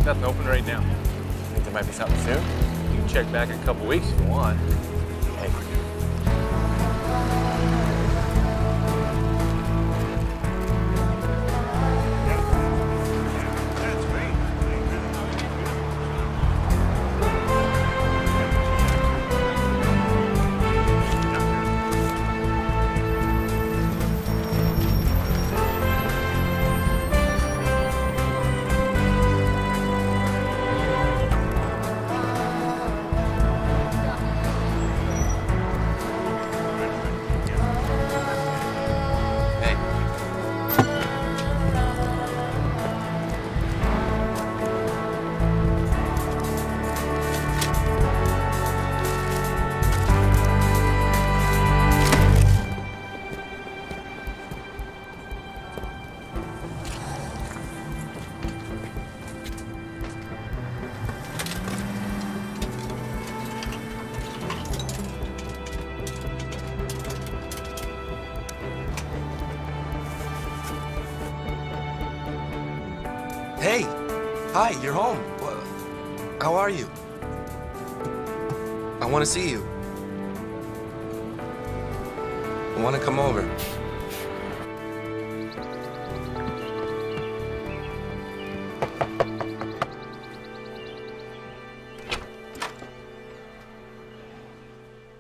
Nothing open right now. Think there might be something soon? You can check back in a couple weeks if you want. Hey. Hey! Hi, you're home. How are you? I want to see you. I want to come over.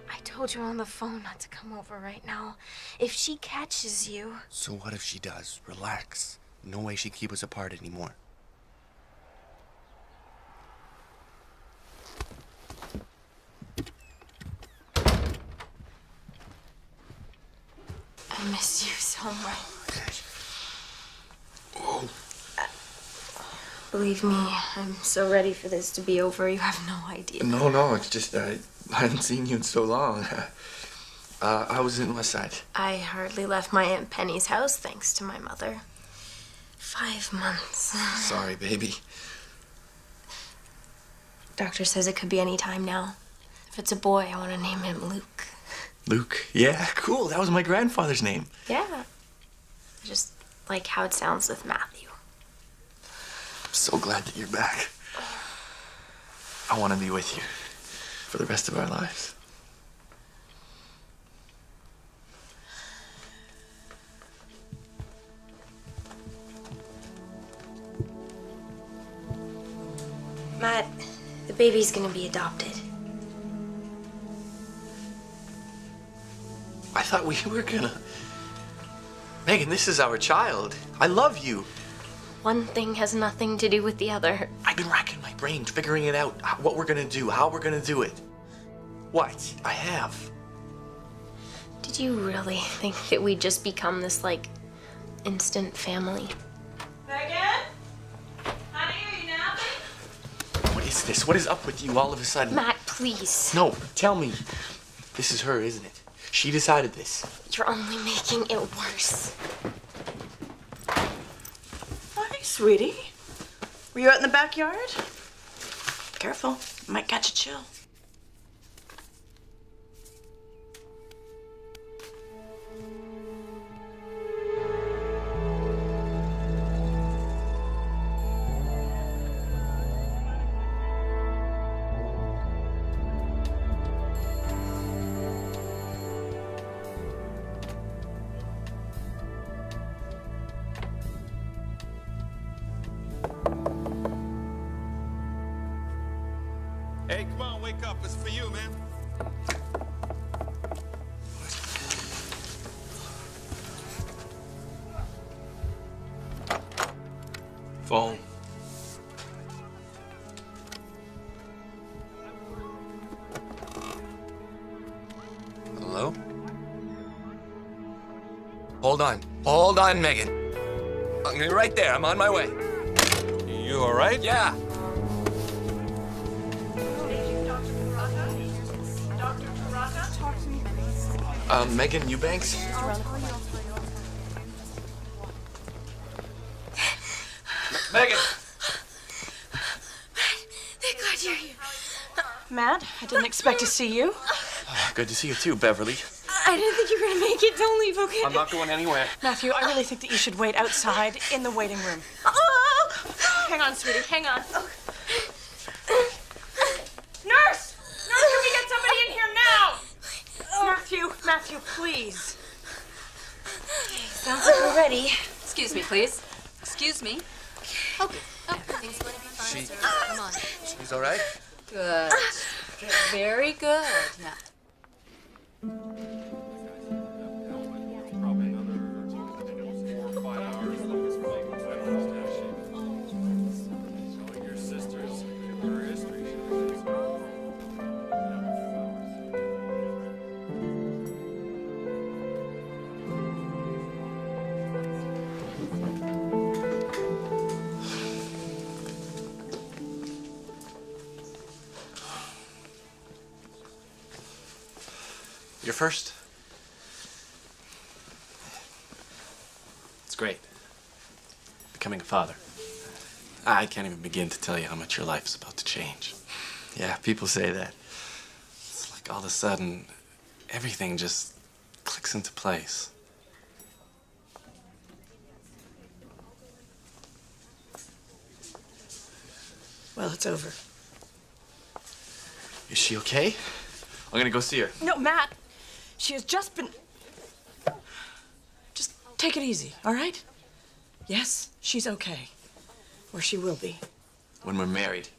I told you on the phone not to come over right now. If she catches you... So what if she does? Relax. No way she'd keep us apart anymore. I miss you so much. Whoa. Believe me, I'm so ready for this to be over. You have no idea. No, it's just I hadn't seen you in so long. I was in West Side. I hardly left my Aunt Penny's house thanks to my mother. 5 months. Sorry, baby. Doctor says it could be any time now. If it's a boy, I want to name him Luke. Luke? Yeah, cool. That was my grandfather's name. Yeah. I just like how it sounds with Matthew. I'm so glad that you're back. I want to be with you for the rest of our lives. Matt, the baby's gonna be adopted. I thought we were gonna... Megan, this is our child. I love you. One thing has nothing to do with the other. I've been racking my brain, figuring it out, what we're gonna do, how we're gonna do it. What? I have. Did you really think that we'd just become this, like, instant family? Megan? Honey, are you napping? What is this? What is up with you all of a sudden? Matt, please. No, tell me. This is her, isn't it? She decided this. You're only making it worse. Hi, sweetie. Were you out in the backyard? Careful, you might catch a chill. Hey, come on, wake up. It's for you, man. Phone. Hello? Hold on. Hold on, Megan. I'm gonna be right there. I'm on my way. You all right? Yeah. Megan Eubanks? Megan! Thank God you're here. Matt, I didn't expect to see you. Good to see you too, Beverly. I didn't think you were gonna make it. Don't leave, okay? I'm not going anywhere. Matthew, I really think that you should wait outside in the waiting room. Oh! hang on, sweetie, hang on. Nurse! Nurse, can we get somebody in here now? Matthew, please. Okay, sounds like we're ready. Excuse me, please. Excuse me. Okay. Oh, everything's going to be fine, sir. Come on. She's all right? Good. Very good. Now. Probably another 4 or 5 hours. Showing your sisters her history. You're first? It's great. Becoming a father. I can't even begin to tell you how much your life's about to change. Yeah, people say that. It's like all of a sudden, everything just clicks into place. Well, it's over. Is she okay? I'm gonna go see her. No, Matt, she has just been... Just take it easy, all right? Yes, she's okay. Or she will be. When we're married.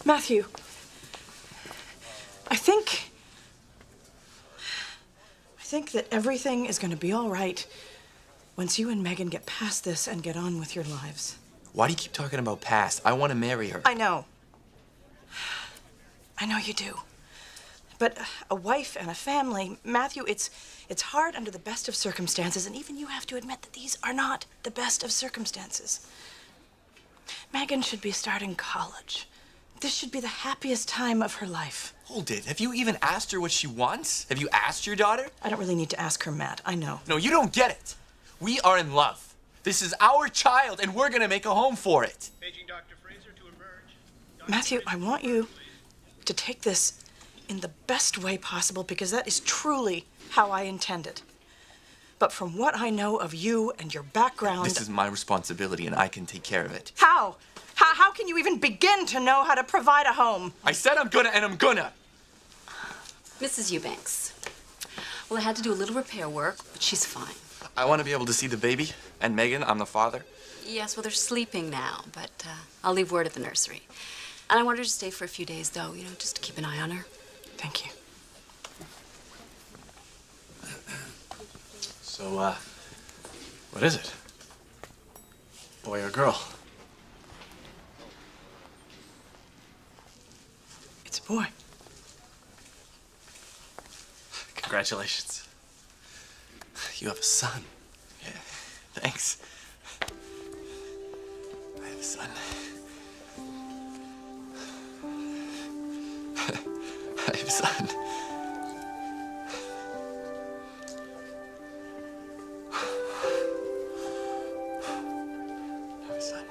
Matthew, I think that everything is going to be all right once you and Megan get past this and get on with your lives. Why do you keep talking about past? I want to marry her. I know. I know you do. But a wife and a family, Matthew, it's hard under the best of circumstances, and even you have to admit that these are not the best of circumstances. Megan should be starting college. This should be the happiest time of her life. Hold it. Have you even asked her what she wants? Have you asked your daughter? I don't really need to ask her, Matt. I know. No, you don't get it. We are in love. This is our child, and we're gonna make a home for it. Paging Dr. Fraser to emerge. Matthew, I want you to take this in the best way possible, because that is truly how I intend it. But from what I know of you and your background... This is my responsibility, and I can take care of it. How? How can you even begin to know how to provide a home? I said I'm gonna, and I'm gonna. Mrs. Eubanks. Well, I had to do a little repair work, but she's fine. I want to be able to see the baby, and Megan, I'm the father. Yes, well, they're sleeping now, but I'll leave word at the nursery. And I want her to stay for a few days, though, you know, just to keep an eye on her. Thank you. So, what is it? Boy or girl? It's a boy. Congratulations. You have a son. Yeah, thanks. I have a son. I have a son. I have a son.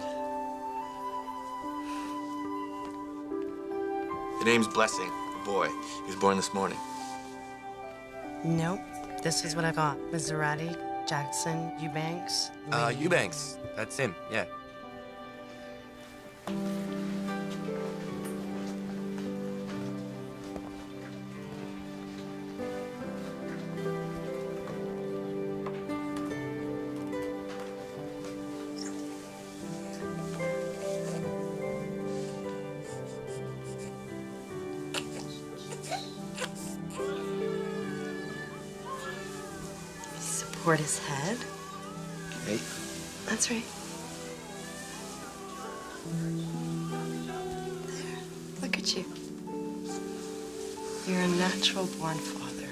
The name's Blessing, a boy. He was born this morning. Nope. This is what I got. Maserati, Jackson, Eubanks. Eubanks. That's him, yeah. Support his head. Hey. That's right. There. Look at you. You're a natural born father.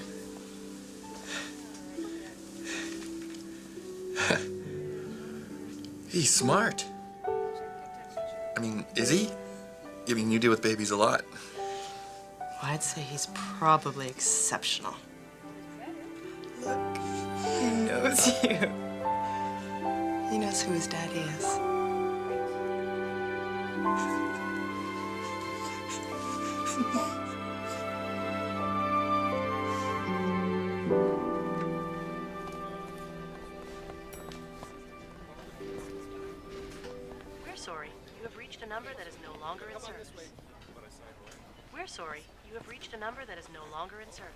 He's smart. I mean, is he? I mean, you deal with babies a lot. Well, I'd say he's probably exceptional. Look, he knows you. He knows who his daddy is. sorry. You have reached a number that is no longer in service. We're sorry. You have reached a number that is no longer in service.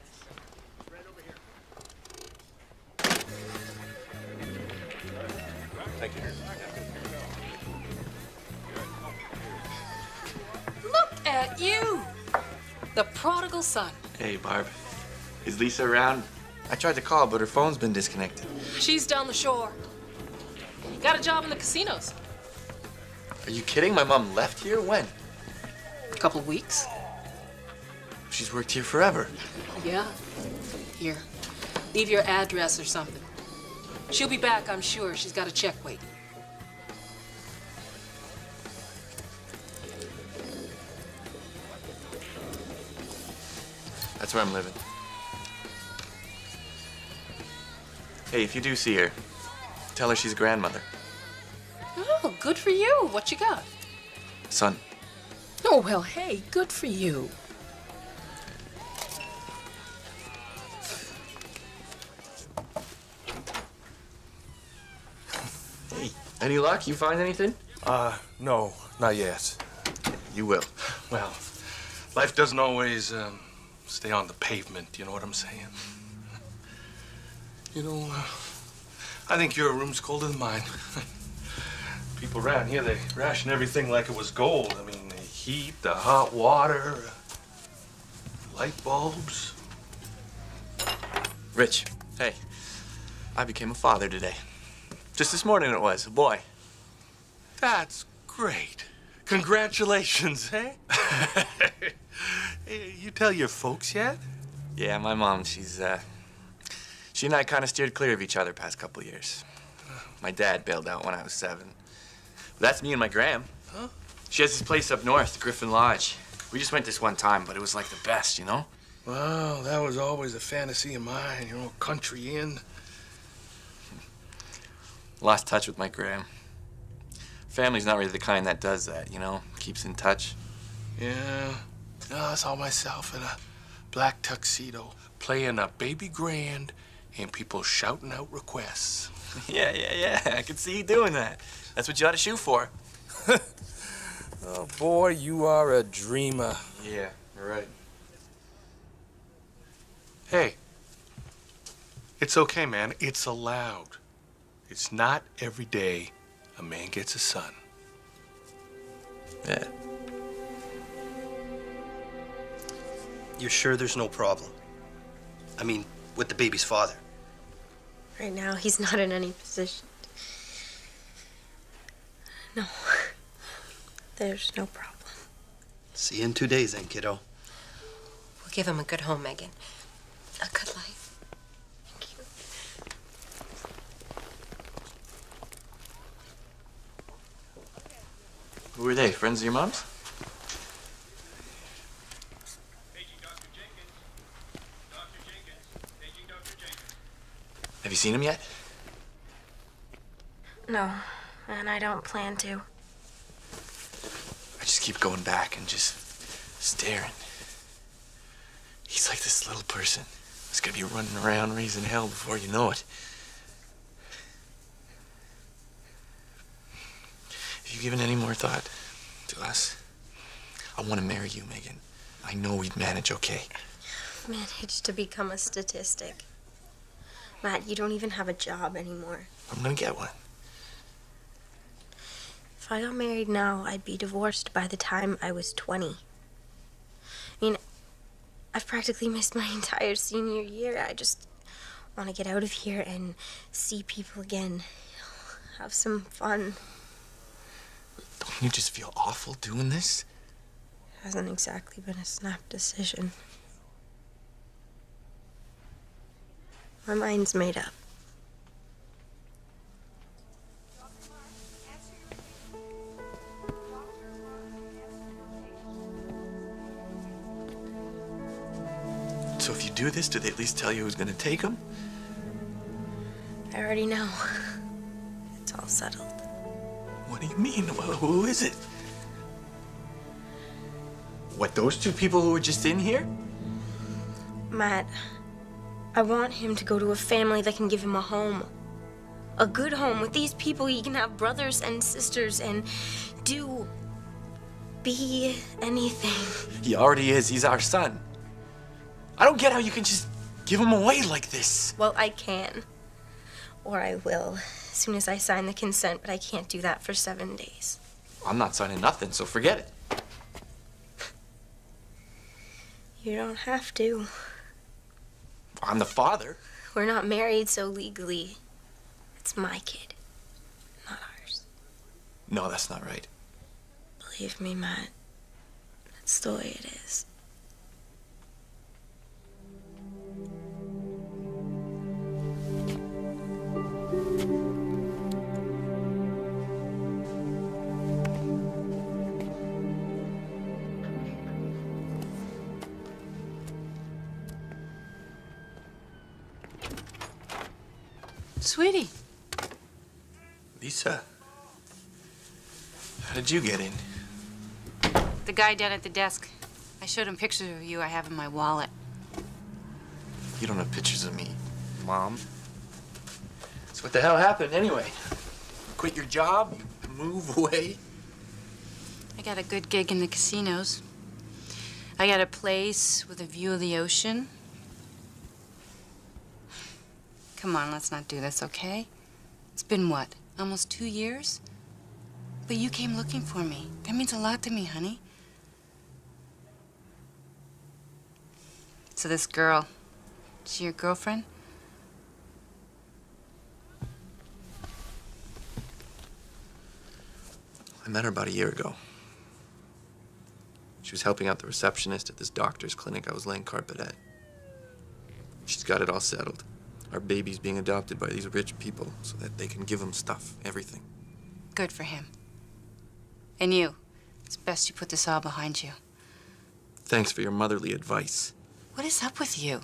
Thank you. Look at you! The prodigal son. Hey, Barb. Is Lisa around? I tried to call, but her phone's been disconnected. She's down the shore. Got a job in the casinos. Are you kidding? My mom left here? When? A couple of weeks. She's worked here forever. Yeah. Here. Leave your address or something. She'll be back, I'm sure. She's got a check waiting. That's where I'm living. Hey, if you do see her, tell her she's a grandmother. Oh, good for you. What you got? Son. Oh, well, hey, good for you. Hey, any luck? You find anything? No, not yet. You will. Well, life doesn't always stay on the pavement, you know what I'm saying? You know, I think your room's colder than mine. People around here, they ration everything like it was gold. I mean, the heat, the hot water, light bulbs. Rich, hey, I became a father today. Just this morning it was, a boy. That's great. Congratulations, eh? Hey, you tell your folks yet? Yeah, my mom, she and I kind of steered clear of each other past couple of years. My dad bailed out when I was 7. That's me and my gram. Huh? She has this place up north, Griffin Lodge. We just went this one time, but it was like the best, you know? Well, that was always a fantasy of mine, you know, country inn. Lost touch with my gram. Family's not really the kind that does that, you know? Keeps in touch. Yeah. I saw myself in a black tuxedo, playing a baby grand, and people shouting out requests. Yeah. I could see you doing that. That's what you ought to shoot for. Oh, boy, you are a dreamer. Yeah, you're right. Hey, it's okay, man. It's allowed. It's not every day a man gets a son. Yeah. You're sure there's no problem? I mean, with the baby's father? Right now, he's not in any position. No. There's no problem. See you in 2 days then, kiddo. We'll give him a good home, Megan. A good life. Thank you. Who are they? Friends of your mom's? Have you seen him yet? No, and I don't plan to. I just keep going back and just staring. He's like this little person who's gonna be running around raising hell before you know it. Have you given any more thought to us? I want to marry you, Megan. I know we'd manage okay. Managed to become a statistic. Matt, you don't even have a job anymore. I'm gonna get one. If I got married now, I'd be divorced by the time I was 20. I mean, I've practically missed my entire senior year. I just want to get out of here and see people again. Have some fun. Don't you just feel awful doing this? Hasn't exactly been a snap decision. My mind's made up. So if you do this, do they at least tell you who's gonna take him? I already know. It's all settled. What do you mean? Who is it? What, those two people who were just in here? Matt, I want him to go to a family that can give him a home. a good home with these people. He can have brothers and sisters and be anything. He already is. He's our son. I don't get how you can just give him away like this. Well, I can. Or I will, as soon as I sign the consent, but I can't do that for 7 days. I'm not signing nothing, so forget it. You don't have to. I'm the father. We're not married, so legally, it's my kid, not ours. No, that's not right. Believe me, Matt, that's the way it is. Sweetie. Lisa, how did you get in? The guy down at the desk. I showed him pictures of you I have in my wallet. You don't have pictures of me, Mom. So what the hell happened anyway? Quit your job? You move away? I got a good gig in the casinos. I got a place with a view of the ocean. Come on, let's not do this, okay? It's been what, almost 2 years? But you came looking for me. That means a lot to me, honey. So this girl, is she your girlfriend? I met her about a year ago. She was helping out the receptionist at this doctor's clinic I was laying carpet at. She's got it all settled. Our baby's being adopted by these rich people so that they can give him stuff, everything. Good for him. And you, it's best you put this all behind you. Thanks for your motherly advice. What is up with you?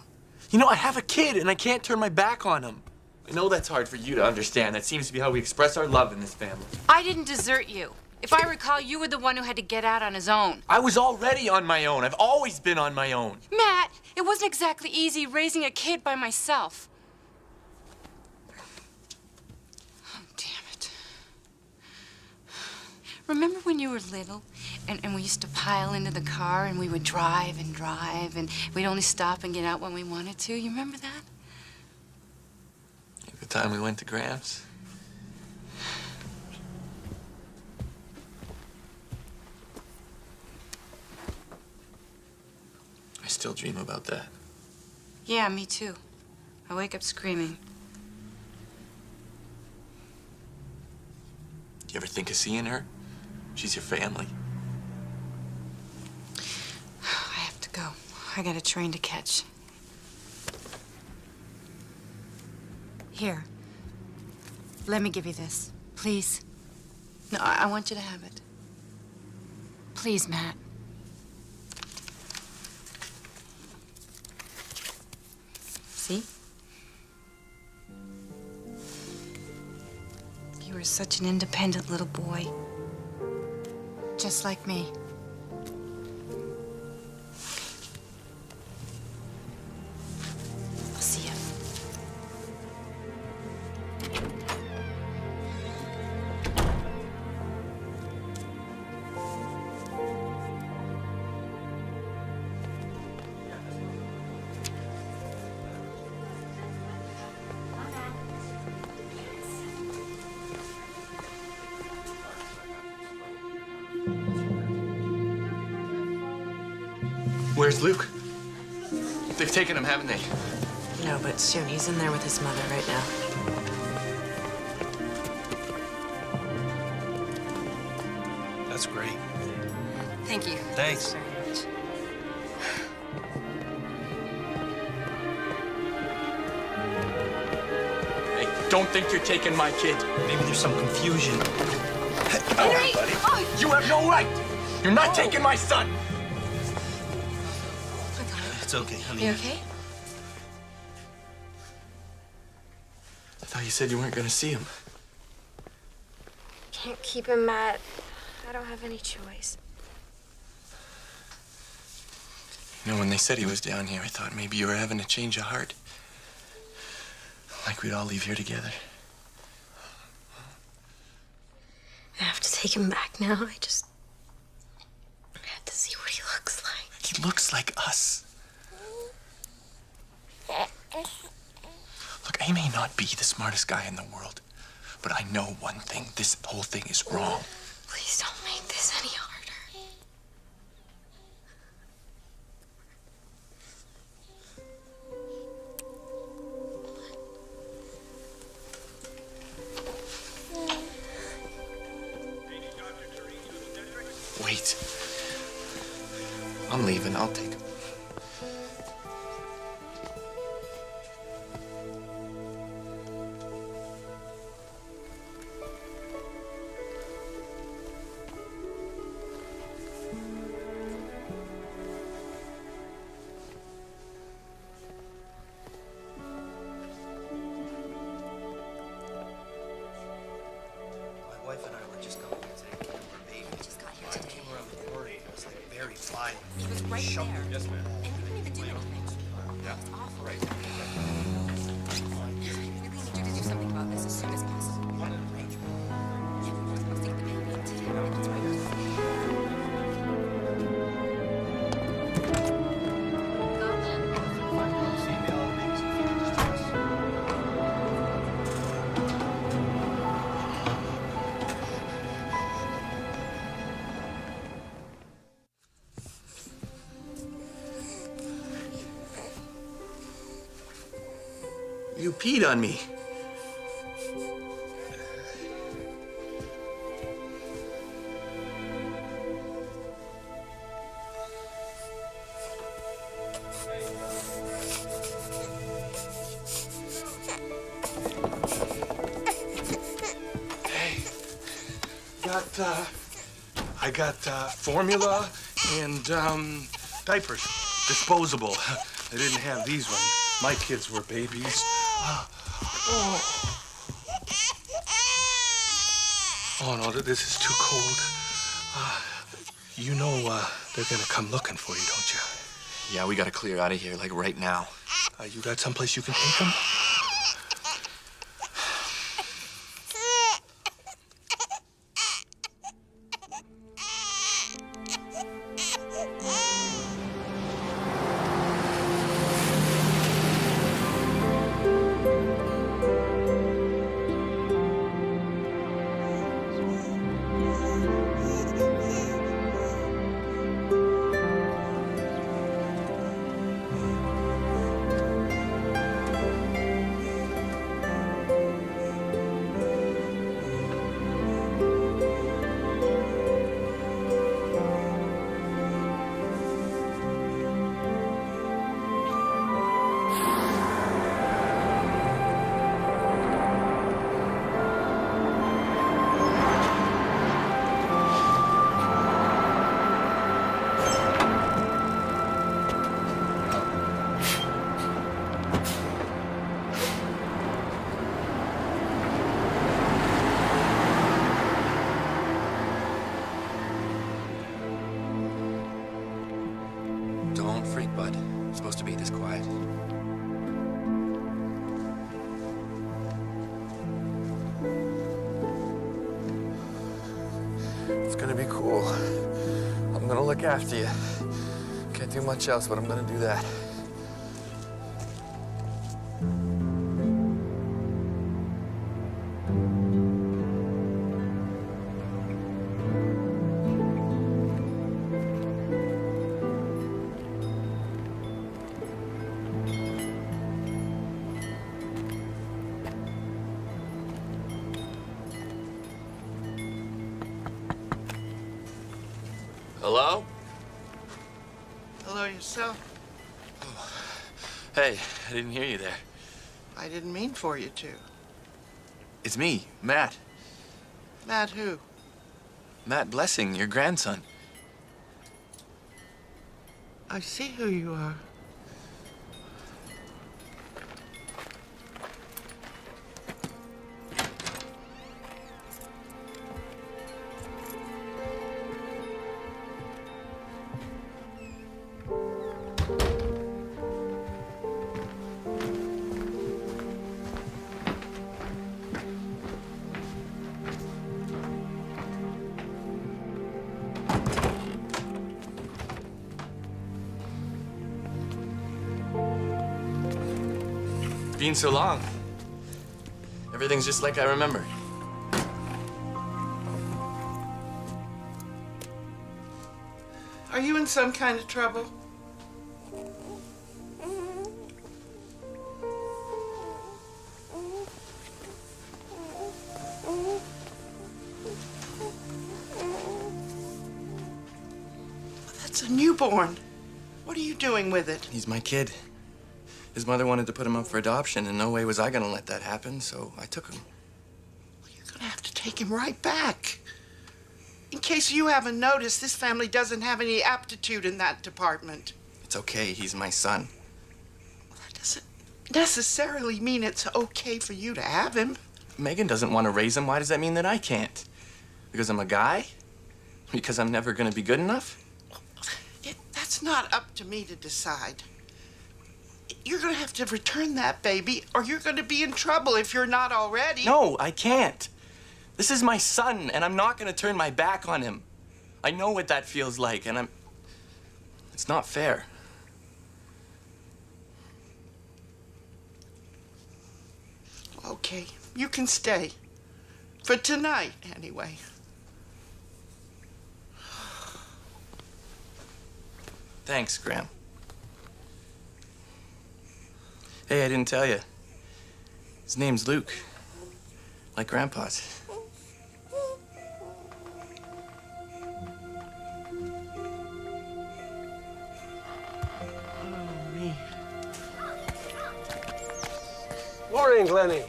You know, I have a kid and I can't turn my back on him. I know that's hard for you to understand. That seems to be how we express our love in this family. I didn't desert you. If I recall, you were the one who had to get out on his own. I was already on my own. I've always been on my own. Matt, it wasn't exactly easy raising a kid by myself. Oh, damn it. Remember when you were little and we used to pile into the car and we would drive and we'd only stop and get out when we wanted to? You remember that? The time we went to Gramps. I still dream about that. Yeah, me too. I wake up screaming. Do you ever think of seeing her? She's your family. I have to go. I got a train to catch. Here. Let me give you this. Please. No, I want you to have it. Please, Matt. See? You were such an independent little boy. Just like me. I'll see you. Where's Luke? They've taken him, haven't they? No, but soon. He's in there with his mother right now. That's great. Thank you. Thanks. Very much. Hey, don't think you're taking my kid. Maybe there's some confusion. Henry! Oh! You have no right. You're not taking my son. It's okay, honey. You okay? I thought you said you weren't gonna see him. Can't keep him, Matt. I don't have any choice. You know, when they said he was down here, I thought maybe you were having a change of heart. Like we'd all leave here together. take him back now. I have to see what he looks like. He looks like us. Look, I may not be the smartest guy in the world, but I know one thing. This whole thing is wrong. Please don't make this any harder. Wait. I'm leaving. I'll take him. My wife and I were just going to take care of our baby. We just got here today. I came around the corner. It was like very violent. He was right there. Yes, ma'am. And he didn't even do anything. Yeah. It was awful. Right. We really need you to do something about this as soon as possible. What an arrangement. We're supposed to get the baby in today. That's right. You peed on me. I got formula and diapers, disposable. They didn't have these ones. My kids were babies. Oh no, this is too cold. You know they're gonna come looking for you, don't you? Yeah, we gotta clear out of here, like right now. You got someplace you can take them? Don't freak, bud. I'm supposed to be this quiet. It's gonna be cool. I'm gonna look after you. Can't do much else, but I'm gonna do that. Hello? Hello yourself. Hey, I didn't hear you there. I didn't mean for you to. It's me, Matt. Matt who? Matt Blessing, your grandson. I see who you are. been so long. Everything's just like I remember. Are you in some kind of trouble? That's a newborn. What are you doing with it? He's my kid. His mother wanted to put him up for adoption, and no way was I gonna let that happen, so I took him. You're gonna have to take him right back. In case you haven't noticed, this family doesn't have any aptitude in that department. It's okay, he's my son. That doesn't necessarily mean it's okay for you to have him. Megan doesn't want to raise him. Why does that mean that I can't? Because I'm a guy? Because I'm never gonna be good enough? That's not up to me to decide. You're gonna have to return that baby, or you're gonna be in trouble if you're not already. No, I can't. This is my son, and I'm not gonna turn my back on him. I know what that feels like, and it's not fair. Okay, you can stay. For tonight, anyway. Thanks, Graham. Hey, I didn't tell you. His name's Luke. Like Grandpa's. Morning, Glennie.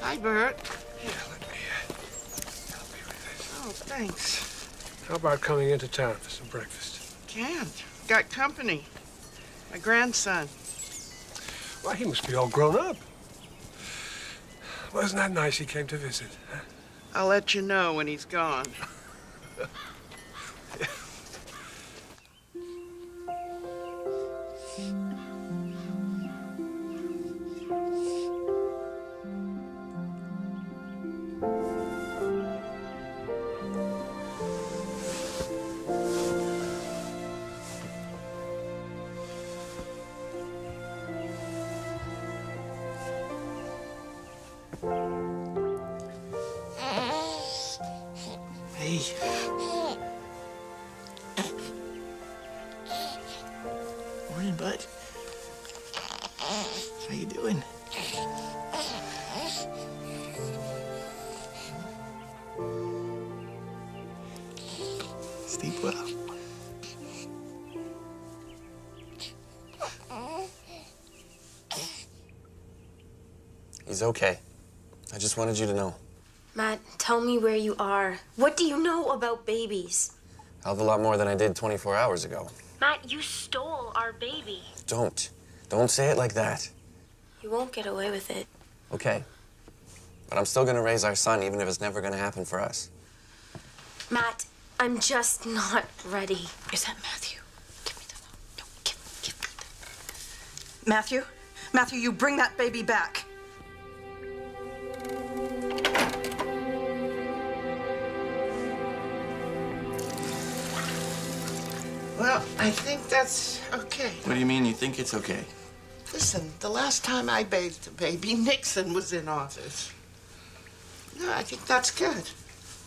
Hi, Bert. Here, let me help you with this. Oh, thanks. How about coming into town for some breakfast? Can't. Got company. My grandson. Why, he must be all grown up. Wasn't that nice he came to visit? Huh? I'll let you know when he's gone. Hey. Morning, bud. How you doing? Sleep well. He's okay. I just wanted you to know. Matt, tell me where you are. What do you know about babies? Hell of a lot more than I did 24 hours ago. Matt, you stole our baby. Don't. Don't say it like that. You won't get away with it. Okay. But I'm still gonna raise our son, even if it's never gonna happen for us. Matt, I'm just not ready. Is that Matthew? Give me the phone. No, give me the... Matthew? Matthew, you bring that baby back. Well, I think that's okay. What do you mean you think it's okay? Listen, the last time I bathed a baby, Nixon was in office. No, I think that's good.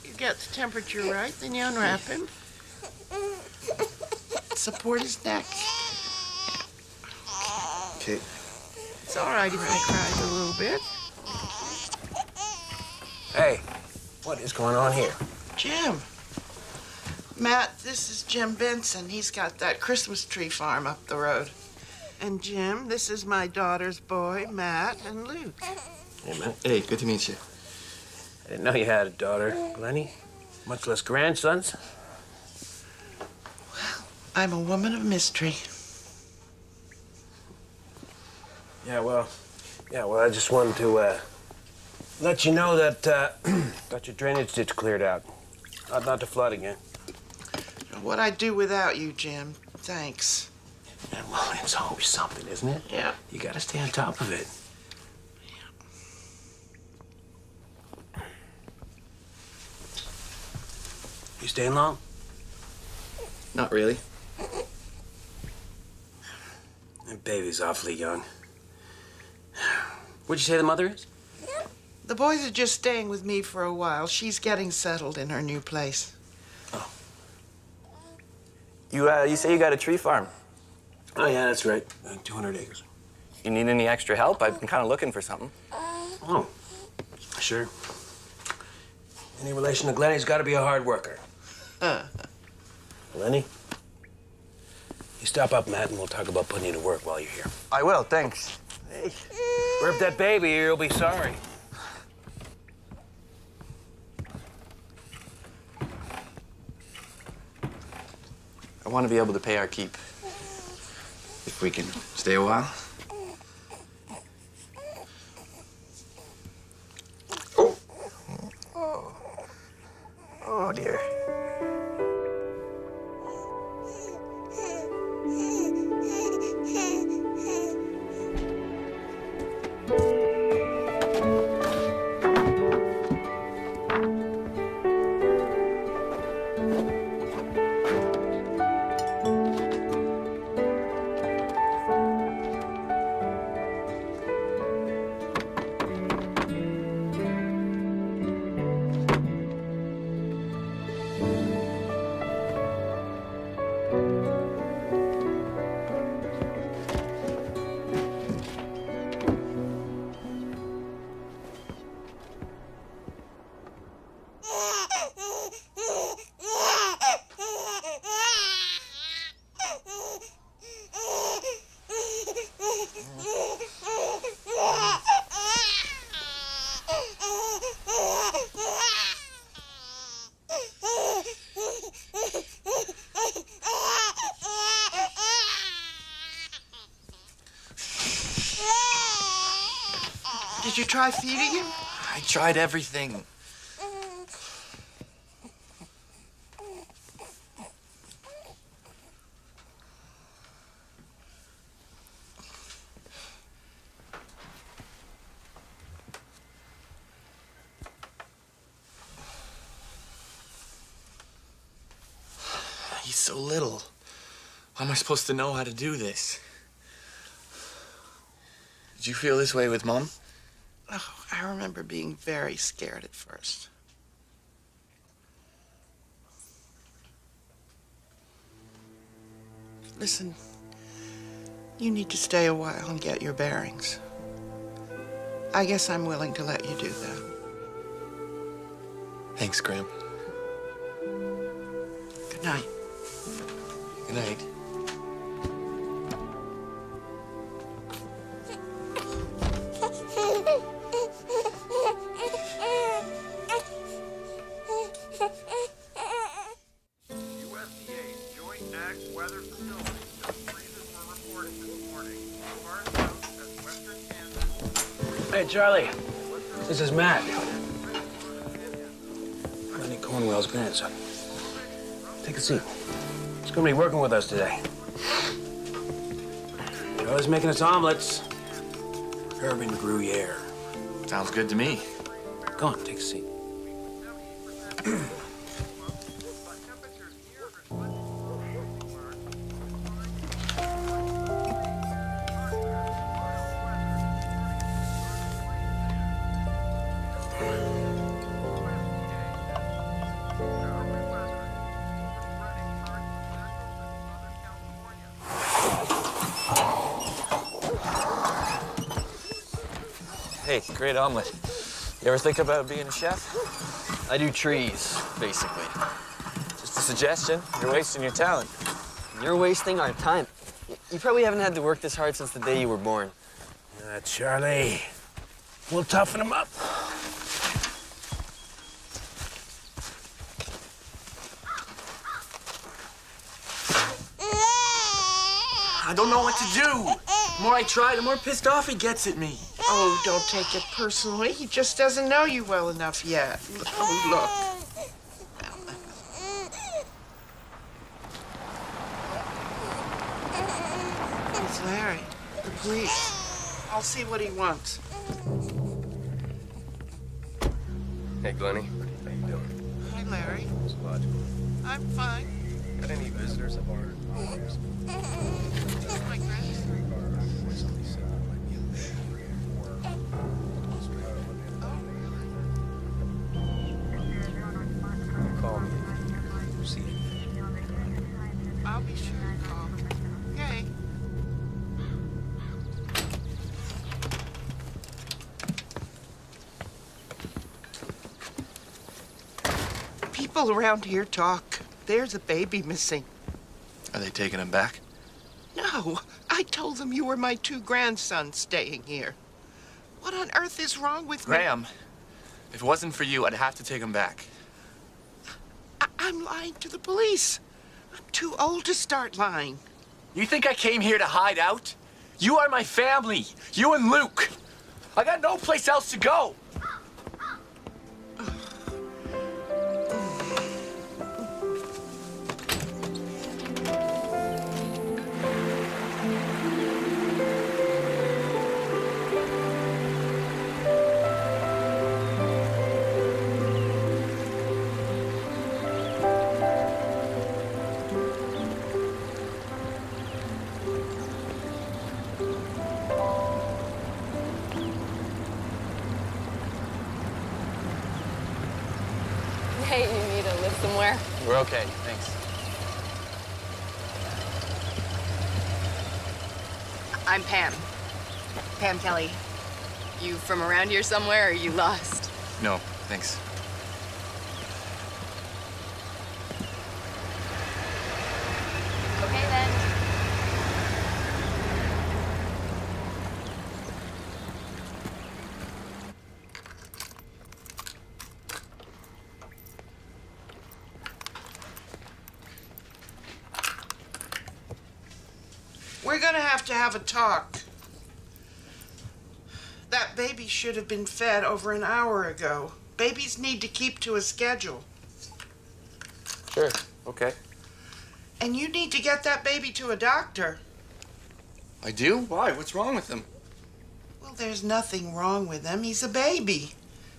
You get the temperature right, then you unwrap him. Support his neck. Okay. It's all right if he cries a little bit. Hey, what is going on here? Jim. Matt, this is Jim Benson. He's got that Christmas tree farm up the road. And Jim, this is my daughter's boy, Matt, and Luke. Hey, man. Hey, good to meet you. I didn't know you had a daughter, Glennie. Much less grandsons. I'm a woman of mystery. Yeah, well, I just wanted to let you know that got your drainage ditch cleared out. Not to flood again. What I'd do without you, Jim. Thanks. Yeah, well, it's always something, isn't it? Yeah. You gotta stay on top of it. You staying long? Not really. That baby's awfully young. What'd you say the mother is? The boys are just staying with me for a while. She's getting settled in her new place. Oh. You say you got a tree farm. Oh, yeah, that's right. 200 acres. You need any extra help? I've been kind of looking for something. Oh, sure. Any relation to Glenny's got to be a hard worker. Lenny, you stop up, Matt, and we'll talk about putting you to work while you're here. I will, thanks. Hey. Burp that baby, or you'll be sorry. I want to be able to pay our keep. If we can stay a while. Oh, dear. Did you try feeding him? I tried everything. He's so little. How am I supposed to know how to do this? Did you feel this way with Mom? Oh, I remember being very scared at first. Listen, you need to stay a while and get your bearings. I guess I'm willing to let you do that. Thanks, Graham. Good night. Good night. Hey, Charlie. This is Matt. Lenny Cornwell's grandson. Take a seat. He's going to be working with us today. Charlie's making us omelets. Urban Gruyere. Sounds good to me. Go on, take a seat. Hey, great omelet. You ever think about being a chef? I do trees, basically. Just a suggestion. You're wasting your talent. You're wasting our time. You probably haven't had to work this hard since the day you were born. Charlie, we'll toughen him up. I don't know what to do. The more I try, the more pissed off he gets at me. Oh, don't take it personally. He just doesn't know you well enough yet. Oh, look. It's Larry, the police. I'll see what he wants. Hey, Glenny. How you doing? Hi, Larry. It's logical. I'm fine. Got any visitors of ours? Just my grandson. people around here talk. There's a baby missing. Are they taking him back? No, I told them you were my 2 grandsons staying here. What on earth is wrong with me? Graham, if it wasn't for you, I'd have to take him back. I'm lying to the police. I'm too old to start lying. You think I came here to hide out? You are my family. You and Luke. I got no place else to go. Hey, you need to live somewhere? We're okay, thanks. I'm Pam. Pam Kelly. You from around here somewhere, or are you lost? No, thanks. Okay, then. We're gonna have a talk. That baby should have been fed over an hour ago. Babies need to keep to a schedule. Sure, okay. And you need to get that baby to a doctor. I do? Why? What's wrong with him? Well, there's nothing wrong with him. He's a baby.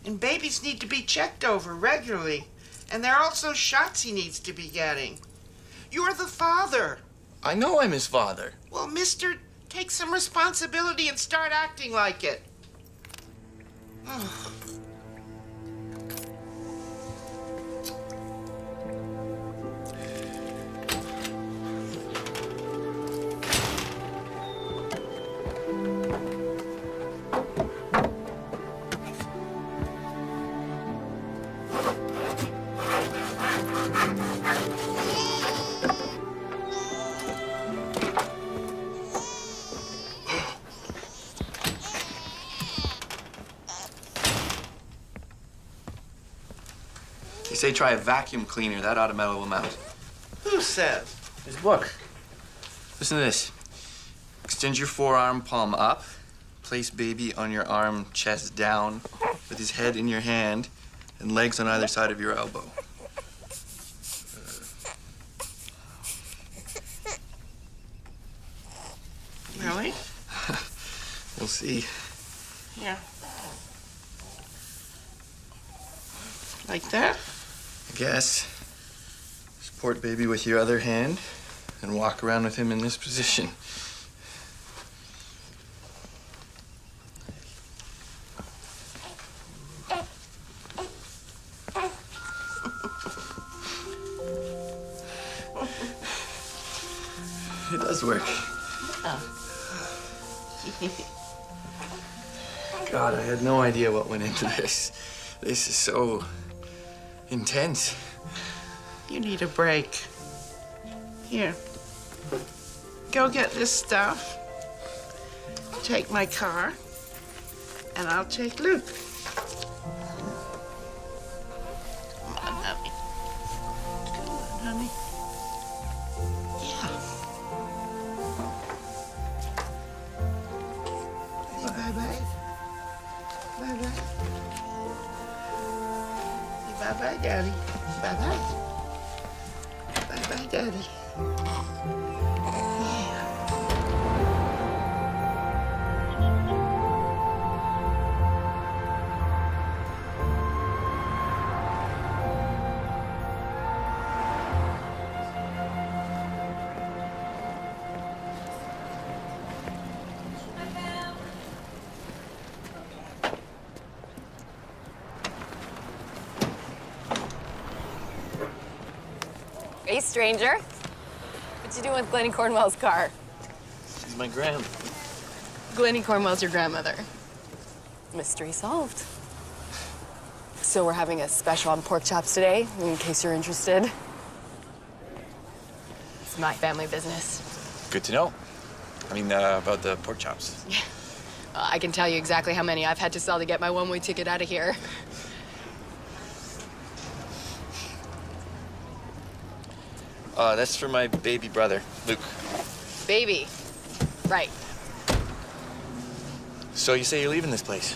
And babies need to be checked over regularly. And there are also shots he needs to be getting. You're the father. I know I'm his father. Well, mister, take some responsibility and start acting like it. Oh. They say try a vacuum cleaner. That ought to mellow him out. Who says? His book. Listen to this. Extend your forearm palm up. Place baby on your arm, chest down, with his head in your hand, and legs on either side of your elbow. Really? We'll see. Yeah. Like that? I guess. Support baby with your other hand and walk around with him in this position. It does work. Oh. God, I had no idea what went into this. This is so intense. You need a break. Here. Go get this stuff. Take my car. And I'll take Luke. Come on, honey. Come on, honey. Yeah. Say bye-bye. Bye-bye. Say bye-bye, Daddy. Bye-bye. Bye-bye, Daddy. Hey, stranger. What you doing with Glennie Cornwell's car? She's my gram. Glennie Cornwell's your grandmother. Mystery solved. So we're having a special on pork chops today, in case you're interested. It's my family business. Good to know. I mean, about the pork chops. Yeah. I can tell you exactly how many I've had to sell to get my one-way ticket out of here. That's for my baby brother, Luke. Baby. Right. So you say you're leaving this place?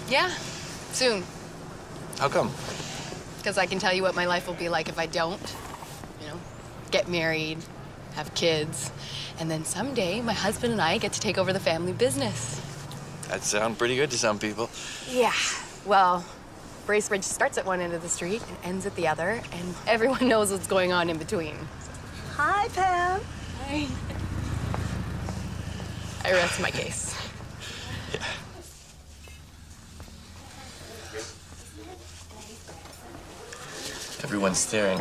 Yeah, soon. How come? Because I can tell you what my life will be like if I don't. You know, get married, have kids, and then someday my husband and I get to take over the family business. That sounds pretty good to some people. Yeah, well, Bracebridge starts at one end of the street and ends at the other, and everyone knows what's going on in between. Hi, Pam. Hi. I rest my case. Yeah. Everyone's staring.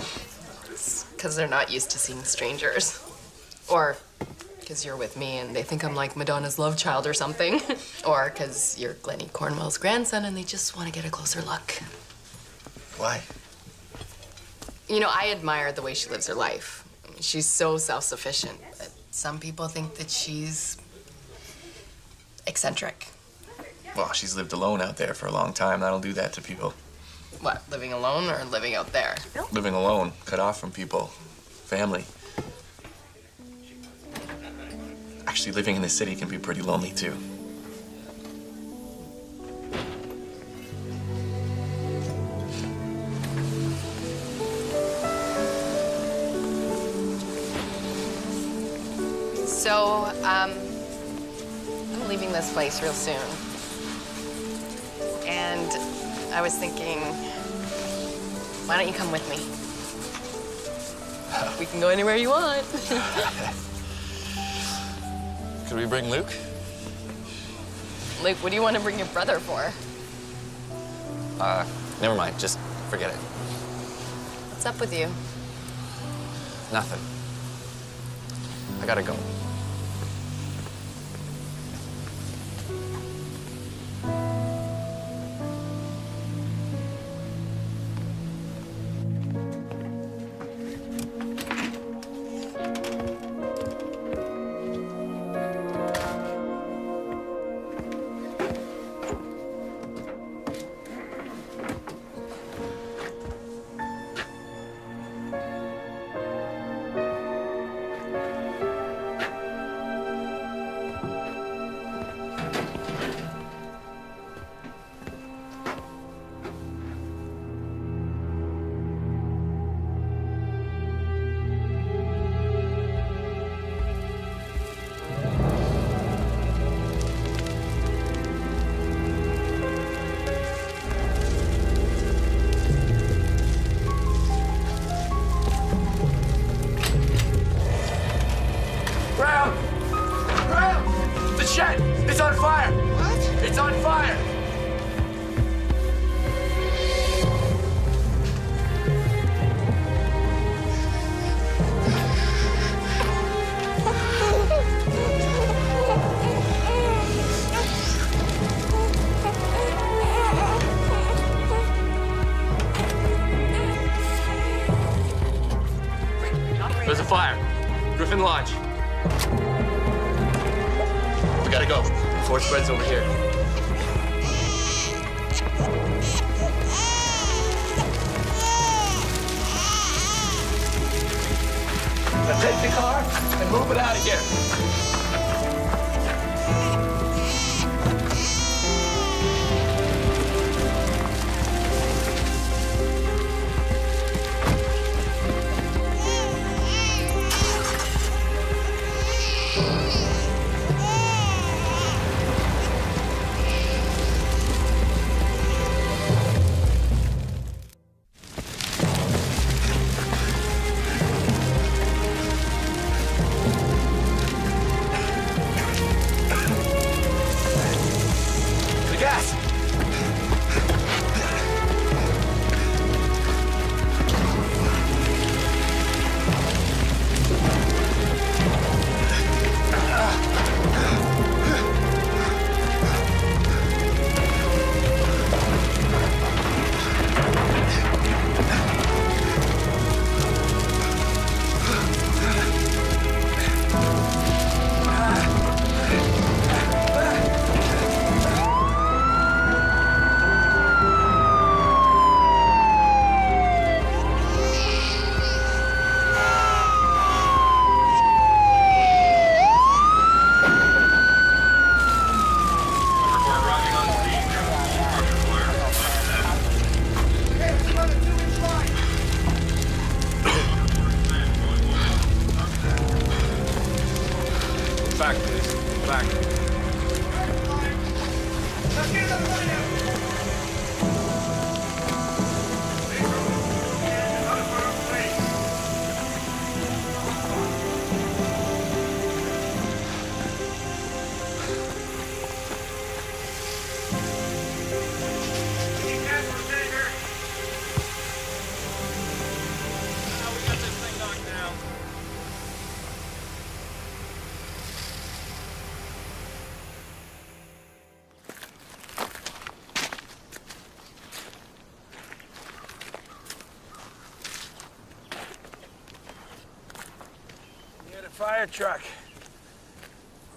Because they're not used to seeing strangers. Or because you're with me and they think I'm like Madonna's love child or something. Or because you're Glennie Cornwell's grandson and they just want to get a closer look. Why? You know, I admire the way she lives her life. She's so self-sufficient. But some people think that she's eccentric. Well, she's lived alone out there for a long time. That'll do that to people. What, living alone or living out there? Living alone, cut off from people, family. Actually, living in the city can be pretty lonely, too. So, I'm leaving this place real soon. And I was thinking, why don't you come with me? We can go anywhere you want. Could we bring Luke? Luke, what do you want to bring your brother for? Never mind. Just forget it. What's up with you? Nothing. I gotta go. It's on fire! What? It's on fire! There's a fire. Griffin Lodge. We gotta go before it spreads over here. Let's take the car and move it out of here. fire truck.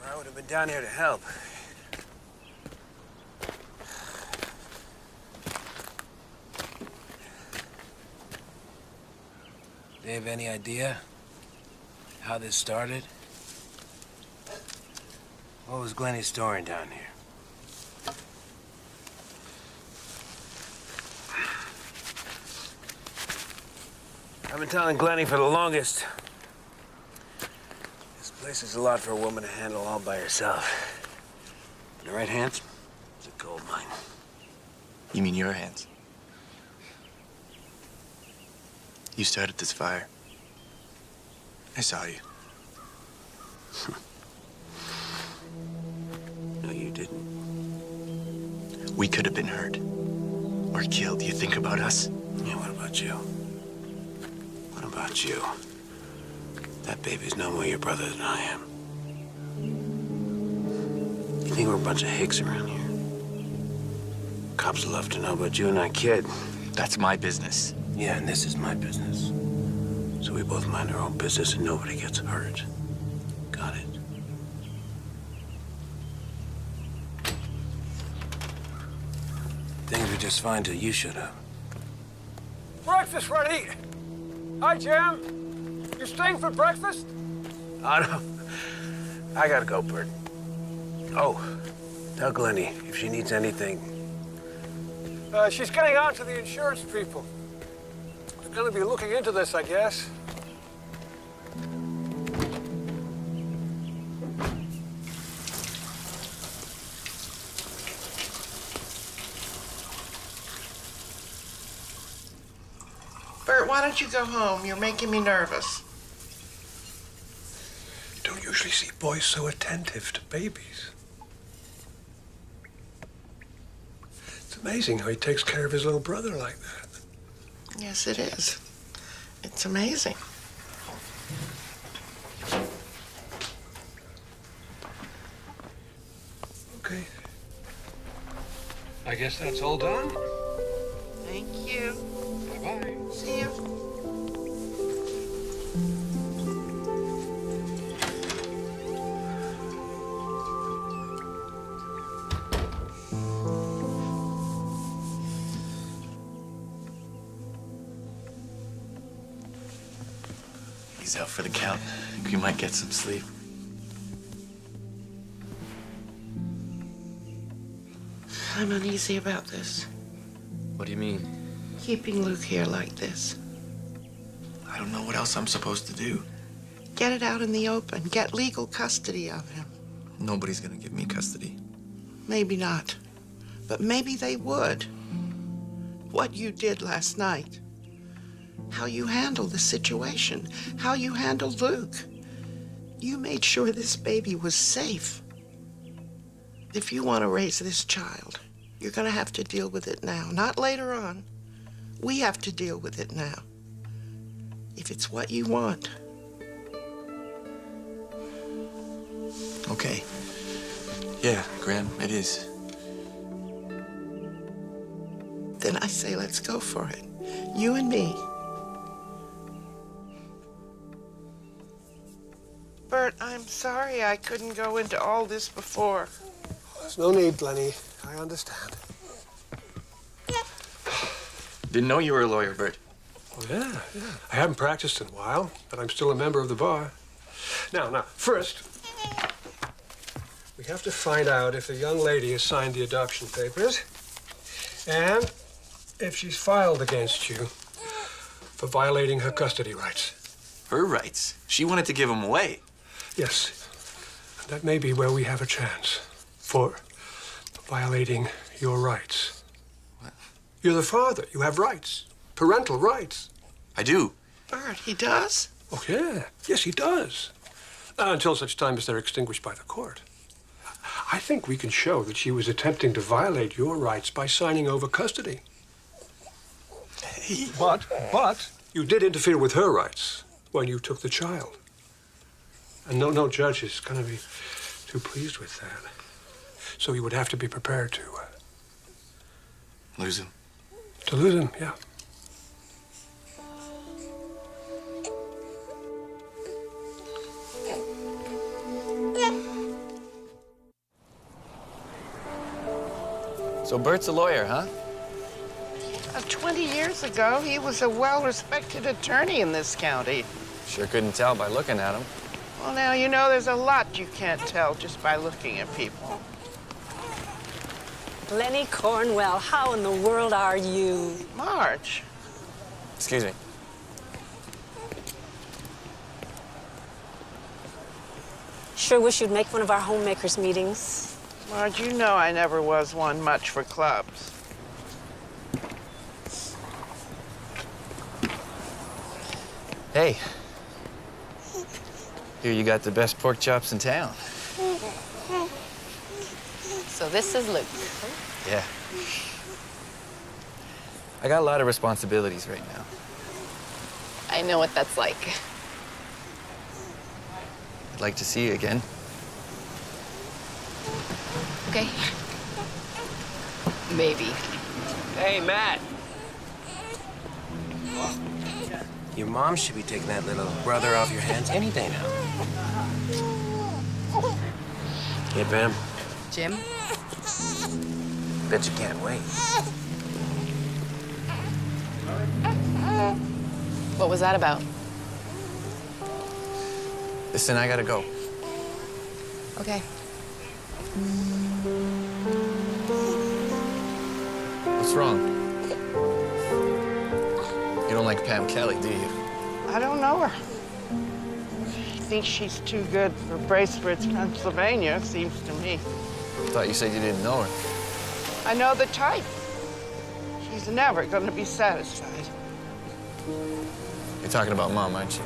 Or I would have been down here to help. Do you have any idea how this started? What was Glenny's story down here? I've been telling Glenny for the longest. This place is a lot for a woman to handle all by herself. In the right hands, it's a gold mine. You mean your hands? You started this fire. I saw you. No, you didn't. We could have been hurt. Or killed. You think about us? Yeah, what about you? What about you? That baby's no more your brother than I am. You think we're a bunch of hicks around here? Cops love to know about you and that kid. That's my business. Yeah, and this is my business. So we both mind our own business and nobody gets hurt. Got it? Things were just fine till you showed up. Breakfast ready. Hi, Jim. You staying for breakfast? Oh, no. I gotta go, Bert. Oh, tell Glenny if she needs anything. She's getting on to the insurance people. They're gonna be looking into this, I guess. Bert, why don't you go home? You're making me nervous. You don't usually see boys so attentive to babies. It's amazing how he takes care of his little brother like that. Yes, it is. It's amazing. Okay. I guess that's all done. Thank you. Bye-bye. See you. He's out for the count. We might get some sleep. I'm uneasy about this. What do you mean? Keeping Luke here like this. I don't know what else I'm supposed to do. Get it out in the open. Get legal custody of him. Nobody's gonna give me custody. Maybe not. But maybe they would. What you did last night. How you handled the situation. How you handled Luke. You made sure this baby was safe. If you want to raise this child, you're going to have to deal with it now, not later on. We have to deal with it now. If it's what you want. Okay. Yeah, Graham, it is. Then I say let's go for it. You and me. Bert, I'm sorry I couldn't go into all this before. There's no need, Glenny. I understand. Didn't know you were a lawyer, Bert. Oh, yeah. I haven't practiced in a while, but I'm still a member of the bar. Now, first, we have to find out if the young lady has signed the adoption papers and if she's filed against you for violating her custody rights. Her rights? She wanted to give them away. Yes. That may be where we have a chance for violating your rights. What? You're the father. You have rights. Parental rights. I do. Bert, he does? Oh, yeah. Yes, he does. Until such time as they're extinguished by the court. I think we can show that she was attempting to violate your rights by signing over custody. Hey. But you did interfere with her rights when you took the child. And no judge is going to be too pleased with that. So you would have to be prepared to... lose him. To lose him, yeah. So Bert's a lawyer, huh? 20 years ago, he was a well-respected attorney in this county. Sure couldn't tell by looking at him. Well, now, you know, there's a lot you can't tell just by looking at people. Lenny Cornwell, how in the world are you? Marge. Excuse me. Sure wish you'd make one of our homemakers meetings. Marge, you know I never was one much for clubs. Hey. Here you got the best pork chops in town. So this is Luke. Yeah. I got a lot of responsibilities right now. I know what that's like. I'd like to see you again. Okay. Maybe. Hey, Matt. Your mom should be taking that little brother off your hands any day now. Hey, Pam. Jim? Bet you can't wait. What was that about? Listen, I gotta go. Okay. What's wrong? You don't like Pam Kelly, do you? I don't know her. She thinks she's too good for Bracebridge, Pennsylvania, it seems to me. I thought you said you didn't know her. I know the type. She's never going to be satisfied. You're talking about Mom, aren't you?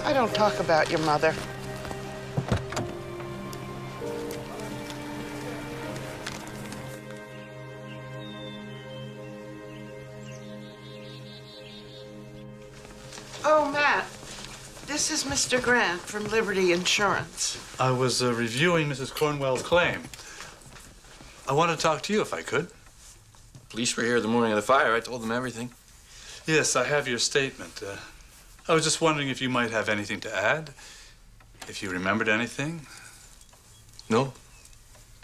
I don't talk about your mother. Oh, Matt, this is Mr. Grant from Liberty Insurance. I was reviewing Mrs. Cornwell's claim. I want to talk to you if I could. Police were here the morning of the fire. I told them everything. Yes, I have your statement. I was just wondering if you might have anything to add, if you remembered anything. No.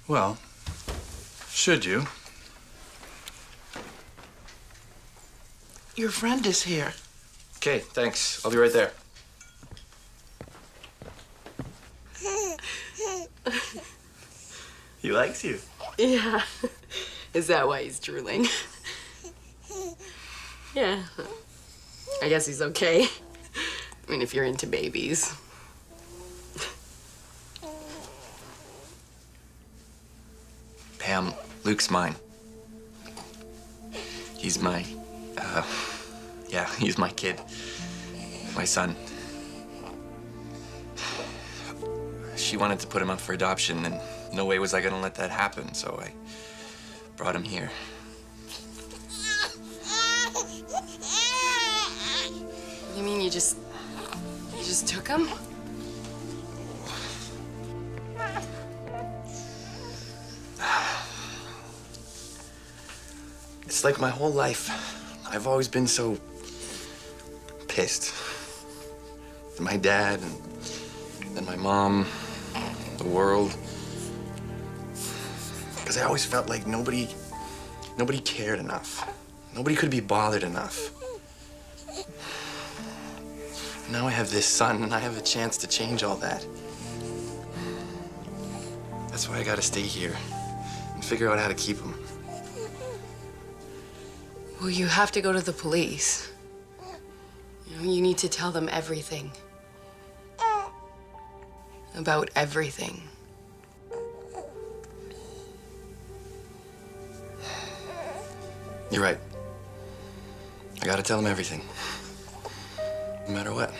Well, should you? Your friend is here. Okay, thanks. I'll be right there. He likes you. Yeah. Is that why he's drooling? Yeah. I guess he's okay. I mean, if you're into babies. Pam, Luke's mine. He's my, yeah, he's my kid. My son. She wanted to put him up for adoption, and no way was I gonna let that happen, so I brought him here. You mean you just took him? It's like my whole life. I've always been so pissed. My dad and my mom, the world. Because I always felt like nobody cared enough. Nobody could be bothered enough. Now I have this son, and I have a chance to change all that. That's why I gotta stay here and figure out how to keep him. Well, you have to go to the police. You know, you need to tell them everything. About everything. You're right. I gotta tell them everything. No matter what.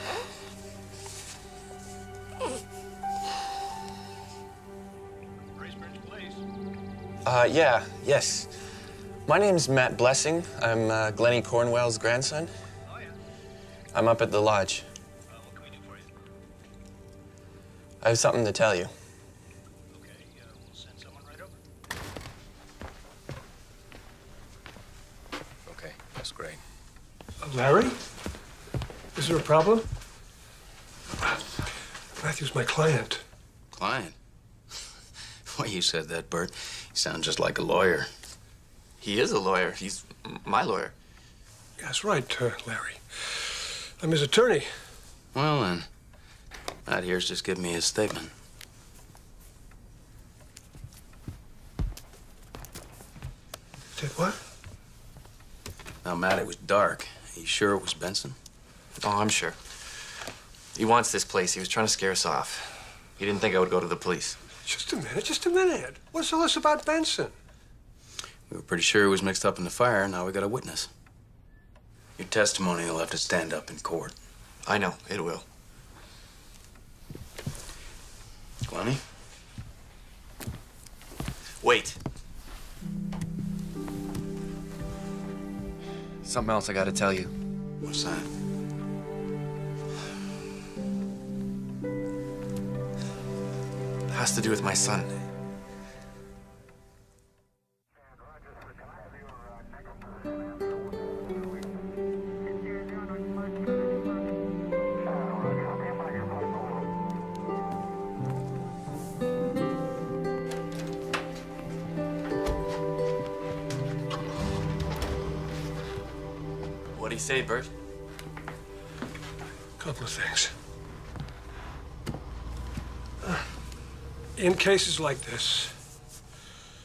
Yes. My name's Matt Blessing. I'm Glennie Cornwell's grandson. Oh, yeah. I'm up at the lodge. What can we do for you? I have something to tell you. Okay, we'll send someone right over. Okay, that's great. Larry? Is there a problem? Matthew's my client. Client? Why you said that, Bert. You sound just like a lawyer. He is a lawyer. He's my lawyer. That's right, Larry. I'm his attorney. Well, then, Matt here's just giving me his statement. Did what? Now, Matt, it was dark. Are you sure it was Benson? Oh, I'm sure. He wants this place. He was trying to scare us off. He didn't think I would go to the police. Just a minute. What's all this about Benson? We were pretty sure he was mixed up in the fire. Now we got a witness. Your testimony will have to stand up in court. I know, it will. Glennie? Wait. Something else I gotta tell you. What's that? It has to do with my son. What'd he say, Bert? Couple of things. In cases like this,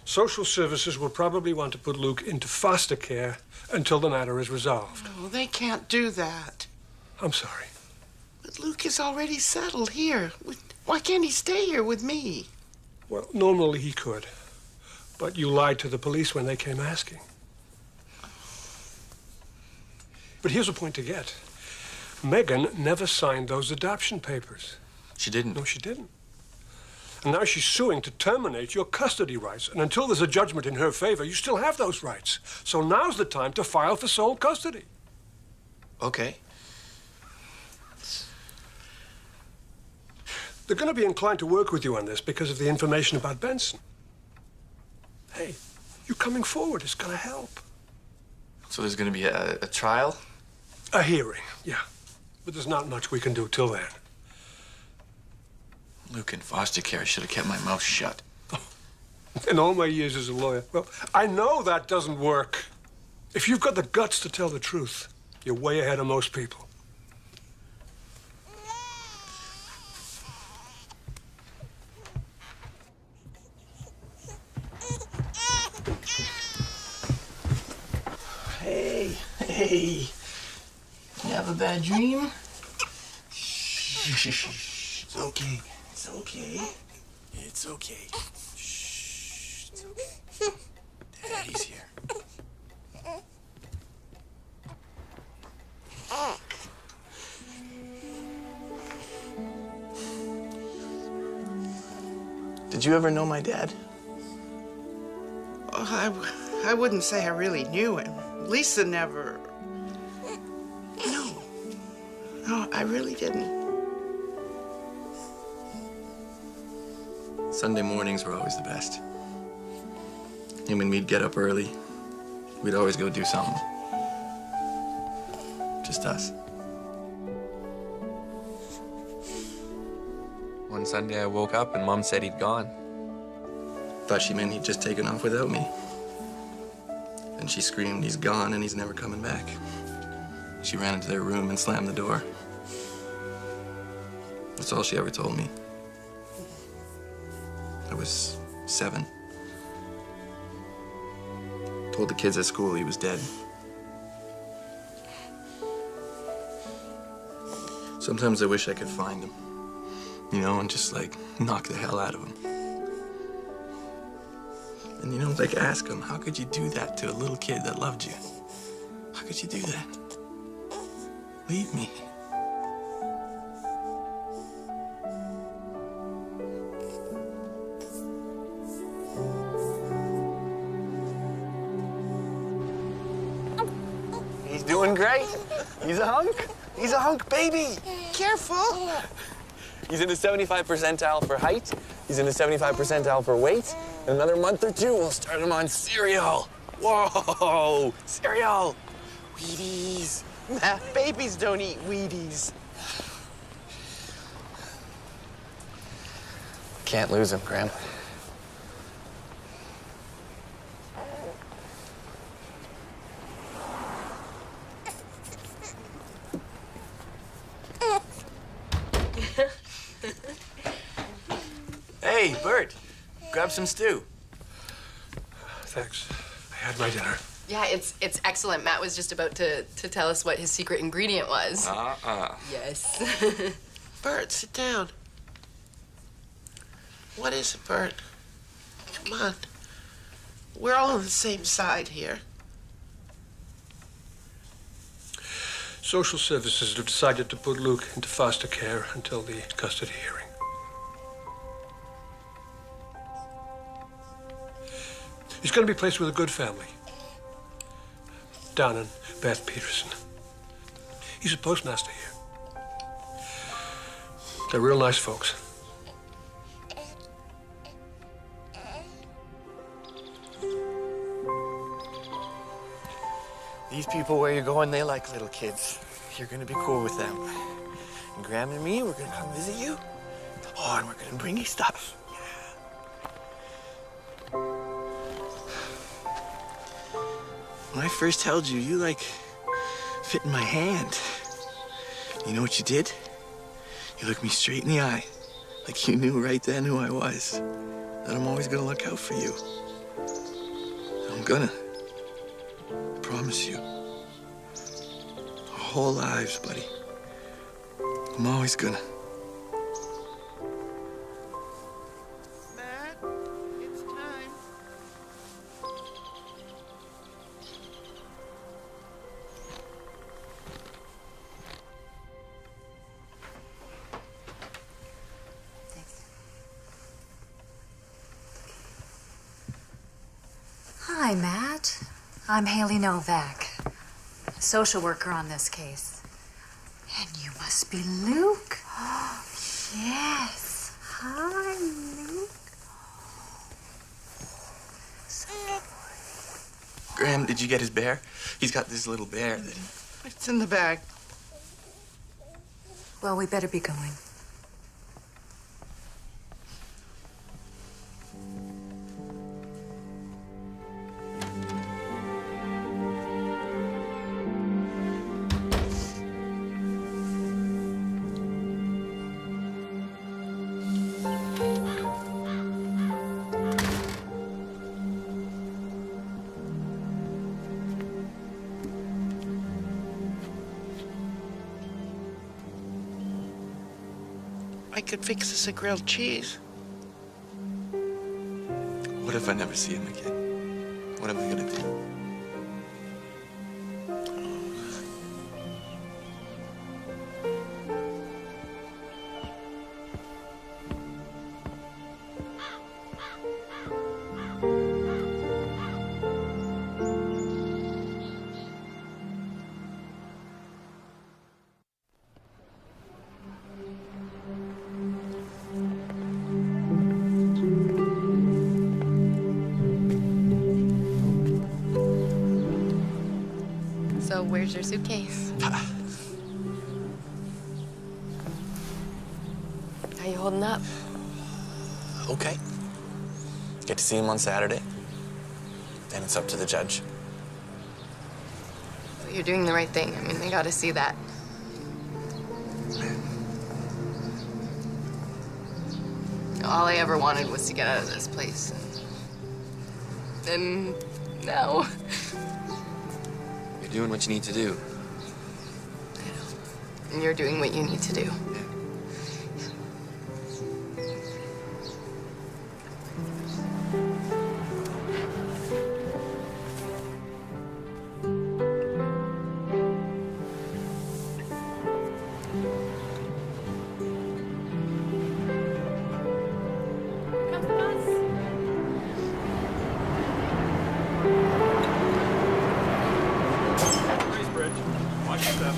social services will probably want to put Luke into foster care until the matter is resolved. No, they can't do that. I'm sorry. But Luke is already settled here. Why can't he stay here with me? Well, normally he could. But you lied to the police when they came asking. But here's a point to get. Megan never signed those adoption papers. She didn't? No, she didn't. And now she's suing to terminate your custody rights. And until there's a judgment in her favor, you still have those rights. So now's the time to file for sole custody. Okay. They're going to be inclined to work with you on this because of the information about Benson. Hey, you coming forward is going to help. So there's gonna be a trial? A hearing, yeah. But there's not much we can do till then. Luke in foster care, I should have kept my mouth shut. In all my years as a lawyer, well, I know that doesn't work. If you've got the guts to tell the truth, you're way ahead of most people. Hey. You have a bad dream? Shh. It's okay. It's okay. It's okay. Shh. It's okay. Daddy's here. Did you ever know my dad? Oh, I wouldn't say I really knew him. Lisa never... No, I really didn't. Sunday mornings were always the best. And when we'd get up early, we'd always go do something. Just us. One Sunday I woke up and Mom said he'd gone. Thought she meant he'd just taken off without me. And she screamed, he's gone and he's never coming back. She ran into their room and slammed the door. That's all she ever told me. I was 7. Told the kids at school he was dead. Sometimes I wish I could find him, you know, and just, like, knock the hell out of him. And, you know, like, ask him, how could you do that to a little kid that loved you? How could you do that? Leave me. He's doing great. He's a hunk. He's a hunk baby. Careful. He's in the 75th percentile for height. He's in the 75th percentile for weight. In another month or two, we'll start him on cereal. Whoa, cereal. Wheaties. Nah, babies don't eat Wheaties. Can't lose him, Graham. Hey, Bert, grab some stew. Thanks. I had my dinner. Yeah, it's excellent. Matt was just about to tell us what his secret ingredient was. Yes. Bert, sit down. What is it, Bert? Come on. We're all on the same side here. Social services have decided to put Luke into foster care until the custody hearing. He's going to be placed with a good family. Don and Beth Peterson. He's a postmaster here. They're real nice folks. These people where you're going, they like little kids. You're gonna be cool with them. And Graham and me, we're gonna come visit you. Oh, and we're gonna bring you stuff. When I first held you, you like fit in my hand. You know what you did? You looked me straight in the eye, like you knew right then who I was. That I'm always gonna look out for you. I'm gonna. Promise you. Our whole lives, buddy. I'm always gonna. Matt, it's time. Hi, Matt. I'm Haley Novak, social worker on this case. And you must be Luke. Yes. Hi, Luke. Graham, did you get his bear? He's got this little bear that... It's in the bag. Well, we better be going. I could fix us a grilled cheese. What if I never see him again? What am I gonna do? So where's your suitcase? How you holding up? Okay. Get to see him on Saturday. Then it's up to the judge. Well, you're doing the right thing. I mean, they gotta see that. All I ever wanted was to get out of this place. And now... You're doing what you need to do. And you're doing what you need to do. Watch your step.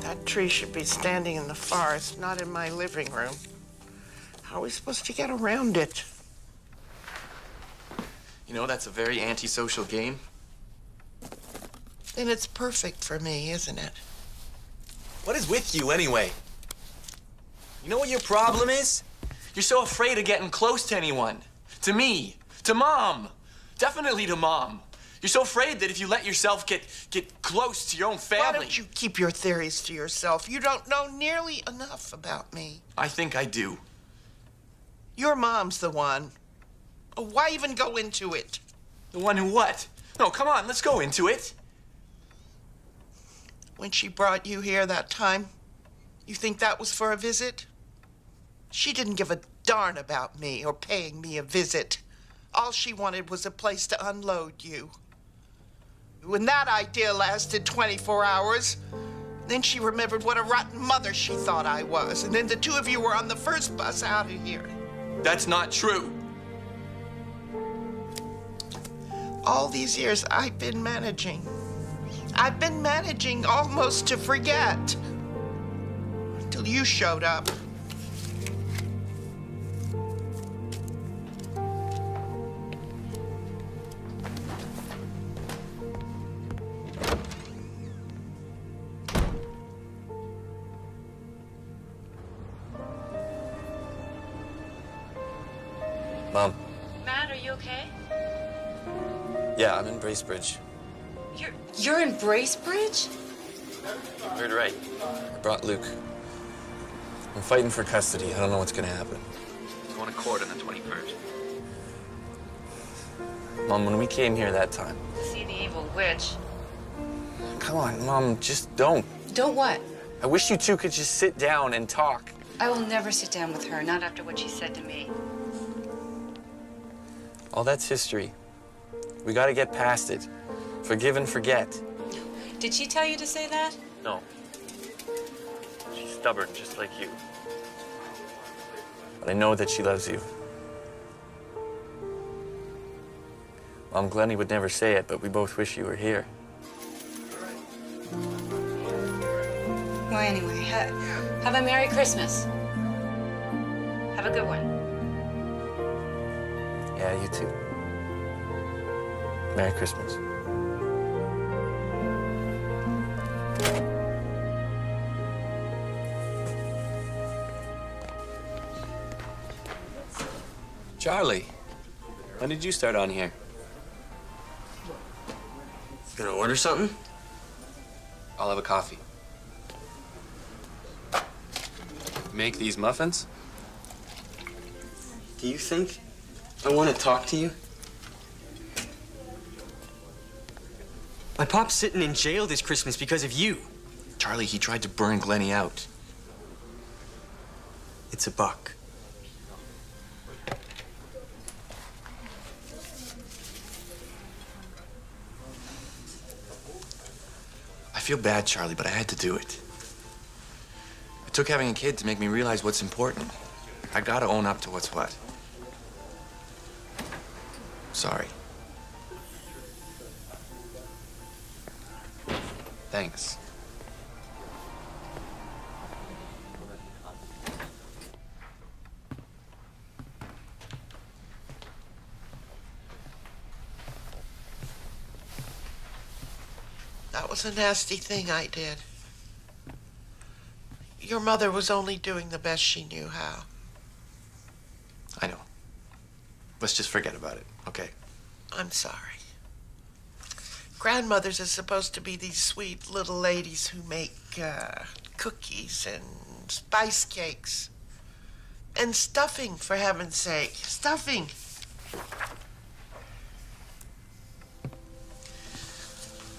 That tree should be standing in the forest, not in my living room. How are we supposed to get around it? You know, that's a very antisocial game. And it's perfect for me, isn't it? What is with you, anyway? You know what your problem is? You're so afraid of getting close to anyone. To me. To Mom. Definitely to Mom. You're so afraid that if you let yourself get close to your own family... Why don't you keep your theories to yourself? You don't know nearly enough about me. I think I do. Your mom's the one. Oh, why even go into it? The one who what? No, come on, let's go into it. When she brought you here that time, you think that was for a visit? She didn't give a darn about me or paying me a visit. All she wanted was a place to unload you. When that idea lasted 24 hours, then she remembered what a rotten mother she thought I was. And then the two of you were on the first bus out of here. That's not true. All these years I've been managing. I've been managing almost to forget. Until you showed up. Mom. Matt, are you okay? Yeah, I'm in Bracebridge. You're in Bracebridge? You heard right. I brought Luke. I'm fighting for custody. I don't know what's gonna happen. Going to court on the 21st. Mom, when we came here that time... To see the evil witch. Come on, Mom, just don't. Don't what? I wish you two could just sit down and talk. I will never sit down with her, not after what she said to me. All that's history. We gotta get past it. Forgive and forget. Did she tell you to say that? No. She's stubborn, just like you. But I know that she loves you. Mom, Glennie would never say it, but we both wish you were here. Well, anyway, have a Merry Christmas. Have a good one. Yeah, you too. Merry Christmas. Charlie, when did you start on here? Gonna order something? I'll have a coffee. Make these muffins? Do you think I want to talk to you? My pop's sitting in jail this Christmas because of you. Charlie, he tried to burn Glennie out. It's $1. I feel bad, Charlie, but I had to do it. It took having a kid to make me realize what's important. I gotta own up to what's what. Sorry. Thanks. That was a nasty thing I did. Your mother was only doing the best she knew how. I know. Let's just forget about it, okay? I'm sorry. Grandmothers are supposed to be these sweet little ladies who make cookies and spice cakes. And stuffing, for heaven's sake. Stuffing.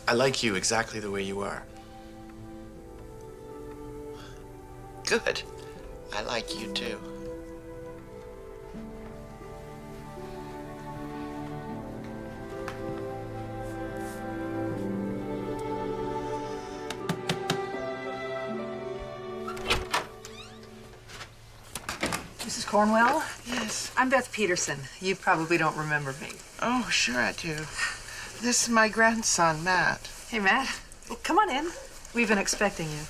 I like you exactly the way you are. Good. I like you too. Mrs. Cornwell? Yes. I'm Beth Peterson. You probably don't remember me. Oh, sure I do. This is my grandson, Matt. Hey, Matt. Well, come on in. We've been expecting you.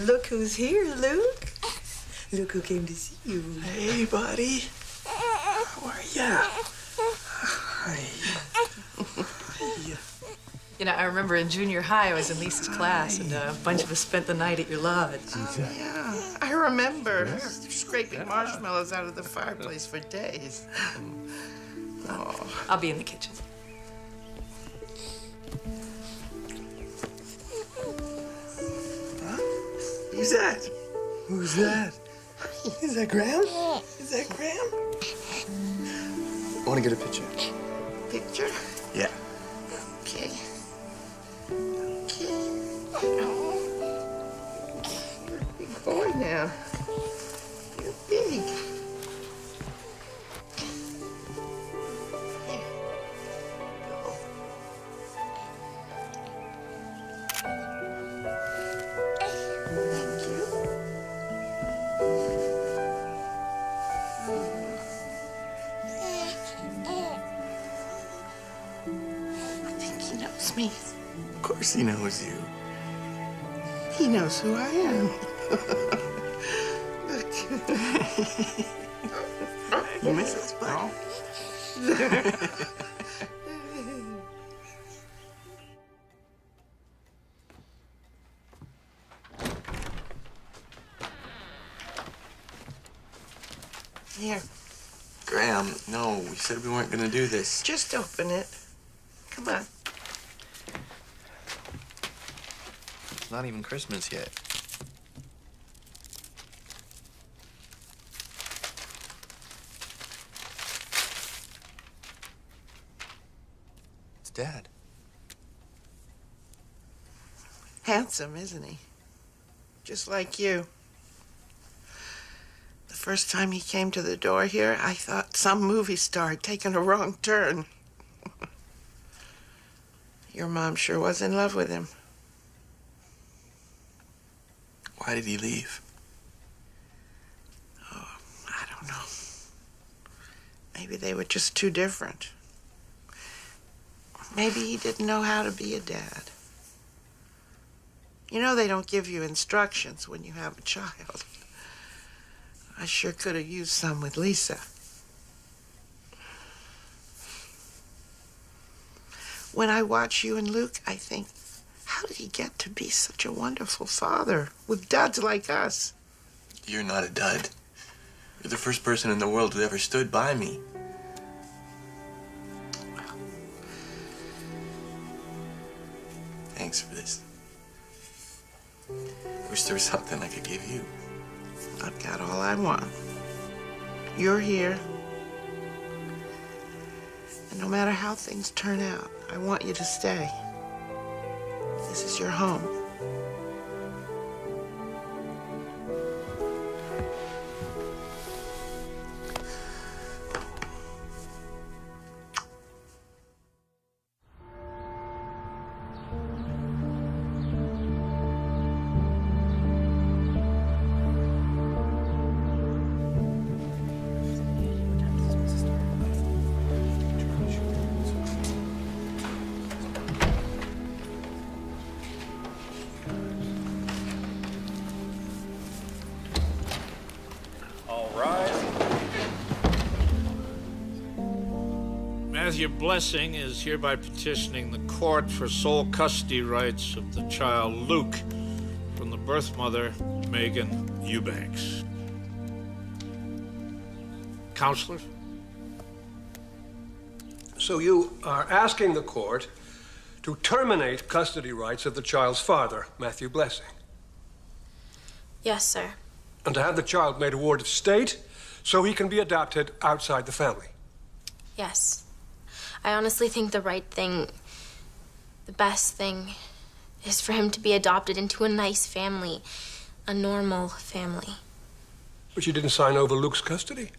Look who's here, Luke. Look who came to see you. Hey, buddy. How are ya? Hi. You know, I remember in junior high, I was in Lisa's class, and a bunch of us spent the night at your lodge. Yeah, I remember scraping marshmallows out of the fireplace for days. Oh. I'll be in the kitchen. Who's that? Who's that? Is that Graham? Is that Graham? I want to get a picture. Picture? Yeah. Okay. You're a big boy now. You're big. Me. Of course he knows you. He knows who I am. Look. You miss us, bud. Here. Graham, no, we said we weren't gonna do this. Just open it. Come on. It's not even Christmas yet. It's Dad. Handsome, isn't he? Just like you. The first time he came to the door here, I thought some movie star had taken a wrong turn. Your mom sure was in love with him. Why did he leave? Oh, I don't know. Maybe they were just too different. Maybe he didn't know how to be a dad. You know they don't give you instructions when you have a child. I sure could have used some with Lisa. When I watch you and Luke, I think, how did he get to be such a wonderful father with duds like us? You're not a dud. You're the first person in the world who ever stood by me. Thanks for this. I wish there was something I could give you. I've got all I want. You're here. And no matter how things turn out, I want you to stay. This is your home. Matthew Blessing is hereby petitioning the court for sole custody rights of the child Luke from the birth mother, Megan Eubanks. Counselors? So you are asking the court to terminate custody rights of the child's father, Matthew Blessing, Yes, sir. and to have the child made a ward of state so he can be adopted outside the family. Yes. I honestly think the right thing, the best thing, is for him to be adopted into a nice family, a normal family. But you didn't sign over Luke's custody.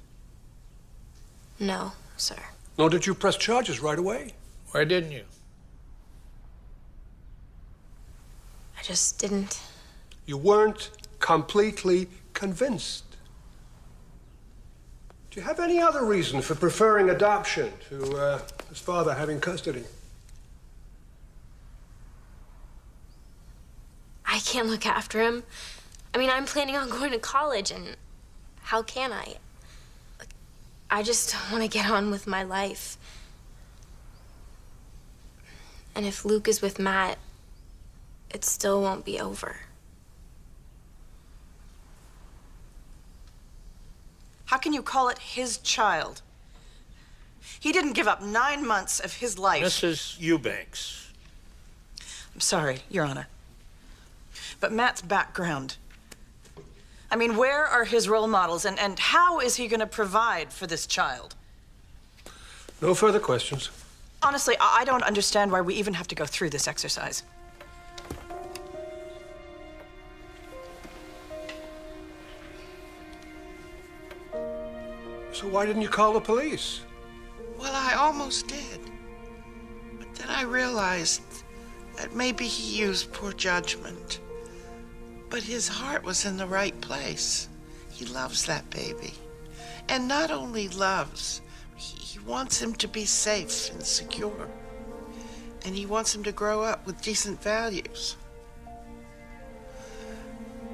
No, sir. Nor did you press charges right away. Why didn't you? I just didn't. You weren't completely convinced. Do you have any other reason for preferring adoption to his father having custody? I can't look after him. I mean, I'm planning on going to college, and how can I? I just want to get on with my life. And if Luke is with Matt, it still won't be over. How can you call it his child? He didn't give up 9 months of his life. Mrs. Eubanks. I'm sorry, Your Honor. But Matt's background. I mean, where are his role models, and how is he going to provide for this child? No further questions. Honestly, I don't understand why we even have to go through this exercise. So why didn't you call the police? Well, I almost did. But then I realized that maybe he used poor judgment. But his heart was in the right place. He loves that baby. And not only loves, he wants him to be safe and secure. And he wants him to grow up with decent values.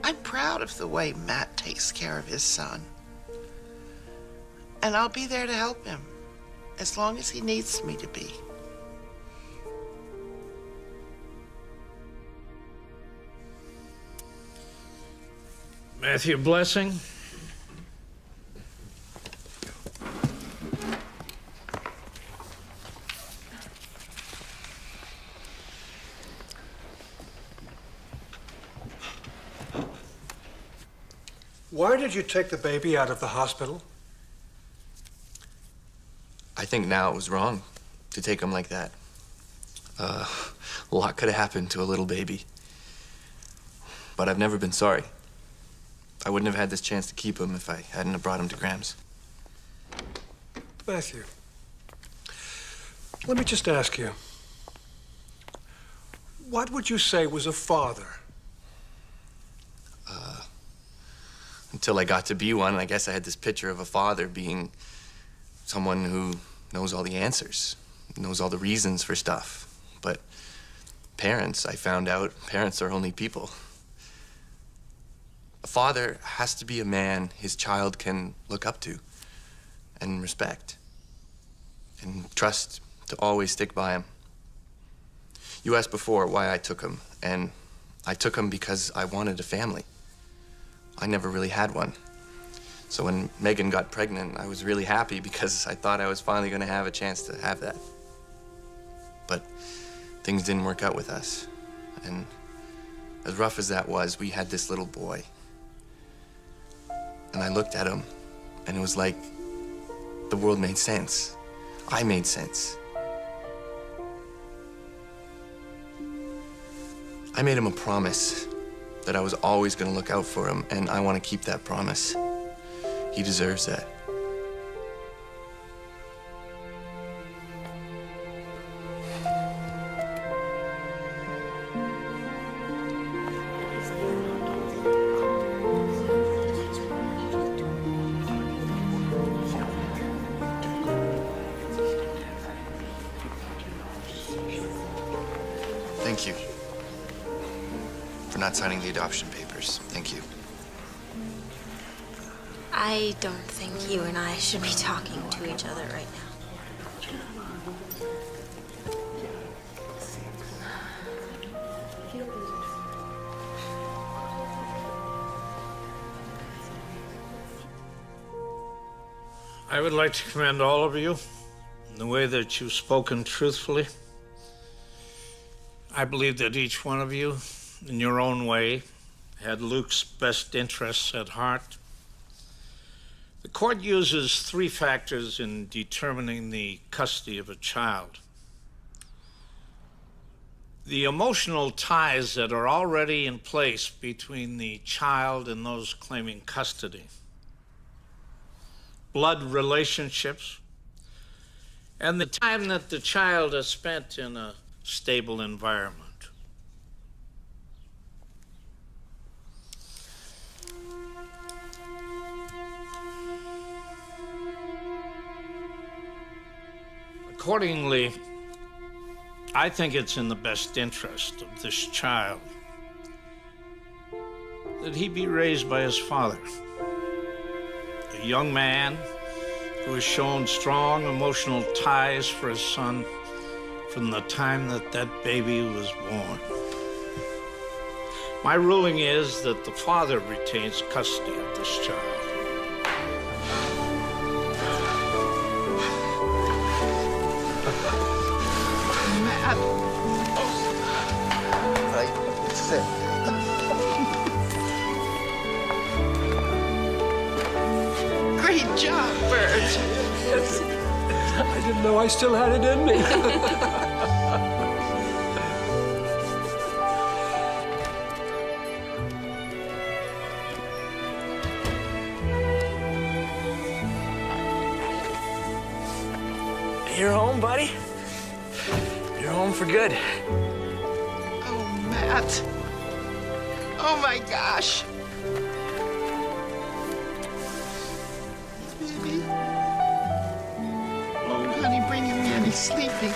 I'm proud of the way Matt takes care of his son. And I'll be there to help him, as long as he needs me to be. Matthew Blessing. Why did you take the baby out of the hospital? I think now it was wrong to take him like that. A lot could have happened to a little baby. But I've never been sorry. I wouldn't have had this chance to keep him if I hadn't have brought him to Graham's. Matthew, let me just ask you, what would you say was a father? Until I got to be one, I guess I had this picture of a father being someone who knows all the answers, knows all the reasons for stuff. But parents, I found out, parents are only people. A father has to be a man his child can look up to and respect and trust to always stick by him. You asked before why I took him, and I took him because I wanted a family. I never really had one. So when Megan got pregnant, I was really happy because I thought I was finally going to have a chance to have that. But things didn't work out with us. And as rough as that was, we had this little boy. And I looked at him, and it was like the world made sense. I made sense. I made him a promise that I was always going to look out for him, and I want to keep that promise. He deserves that. Thank you for not signing the adoption papers. Thank you. I don't think you and I should be talking to each other right now. I would like to commend all of you in the way that you've spoken truthfully. I believe that each one of you, in your own way, had Luke's best interests at heart. The court uses 3 factors in determining the custody of a child. The emotional ties that are already in place between the child and those claiming custody. Blood relationships, and the time that the child has spent in a stable environment. Accordingly, I think it's in the best interest of this child that he be raised by his father, a young man who has shown strong emotional ties for his son from the time that that baby was born. My ruling is that the father retains custody of this child. Matt. Right, sit. Great job, Bert. I didn't know I still had it in me. You're home, buddy. You're home for good. Oh, Matt. Oh, my gosh. Baby. Oh, honey, bring him in. He's sleeping.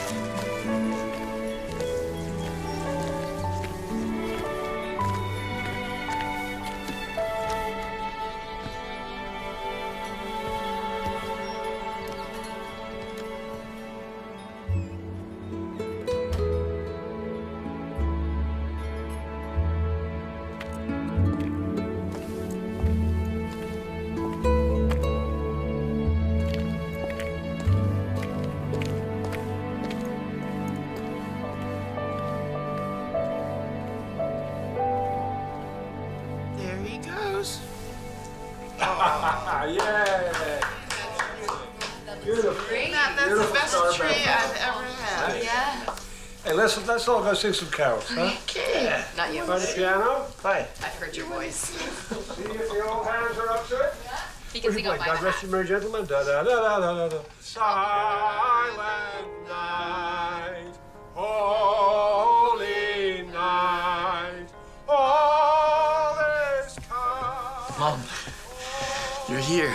There he goes. Yeah. Beautiful. Matt, that's the best tree I've ever had. Yeah. Hey, let's all go sing some carols, huh? Okay. Not you. By the piano? Hi. I've heard your voice. See if the old hands are up to it. He can sing on my God rest you, merry gentlemen. Da da da da da da. Silent night, holy night, all is calm. Mom, you're here.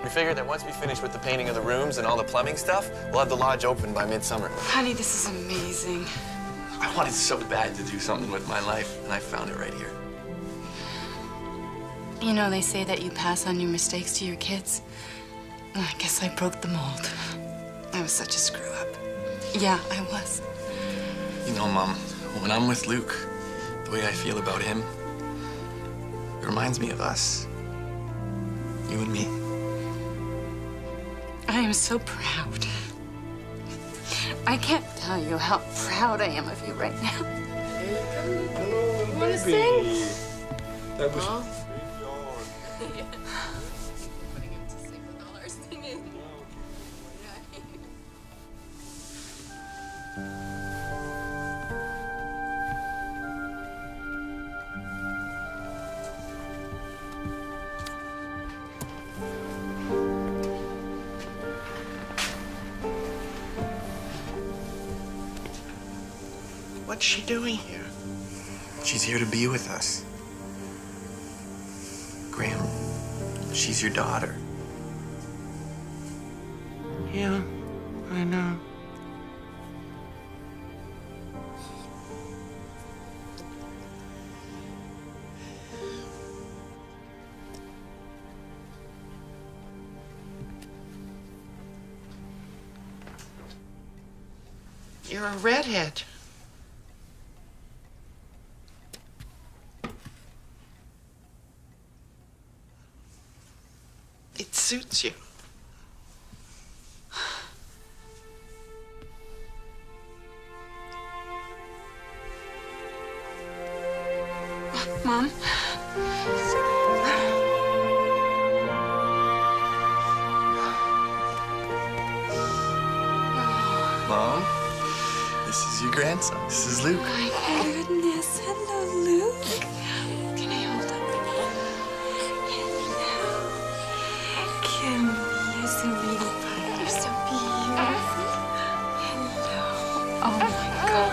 We figured that once we finish with the painting of the rooms and all the plumbing stuff, we'll have the lodge open by midsummer. Honey, this is amazing. I wanted so bad to do something with my life, and I found it right here. You know, they say that you pass on your mistakes to your kids. Well, I guess I broke the mold. I was such a screw-up. Yeah, I was. You know, Mom, when I'm with Luke, the way I feel about him, it reminds me of us. You and me. I am so proud. I can't tell you how proud I am of you right now. Hello, You wanna baby. sing? That was. Putting him to sleep with all our singing. What's she doing here? She's here to be with us. Graham, she's your daughter. Yeah, I know. You're a redhead. It suits you. Mom? Mom, this is your grandson. This is Luke. My goodness. Hello, Luke. Can I hold him? Hello. Kim, you're so beautiful. You're so beautiful. Hello. Oh, my God.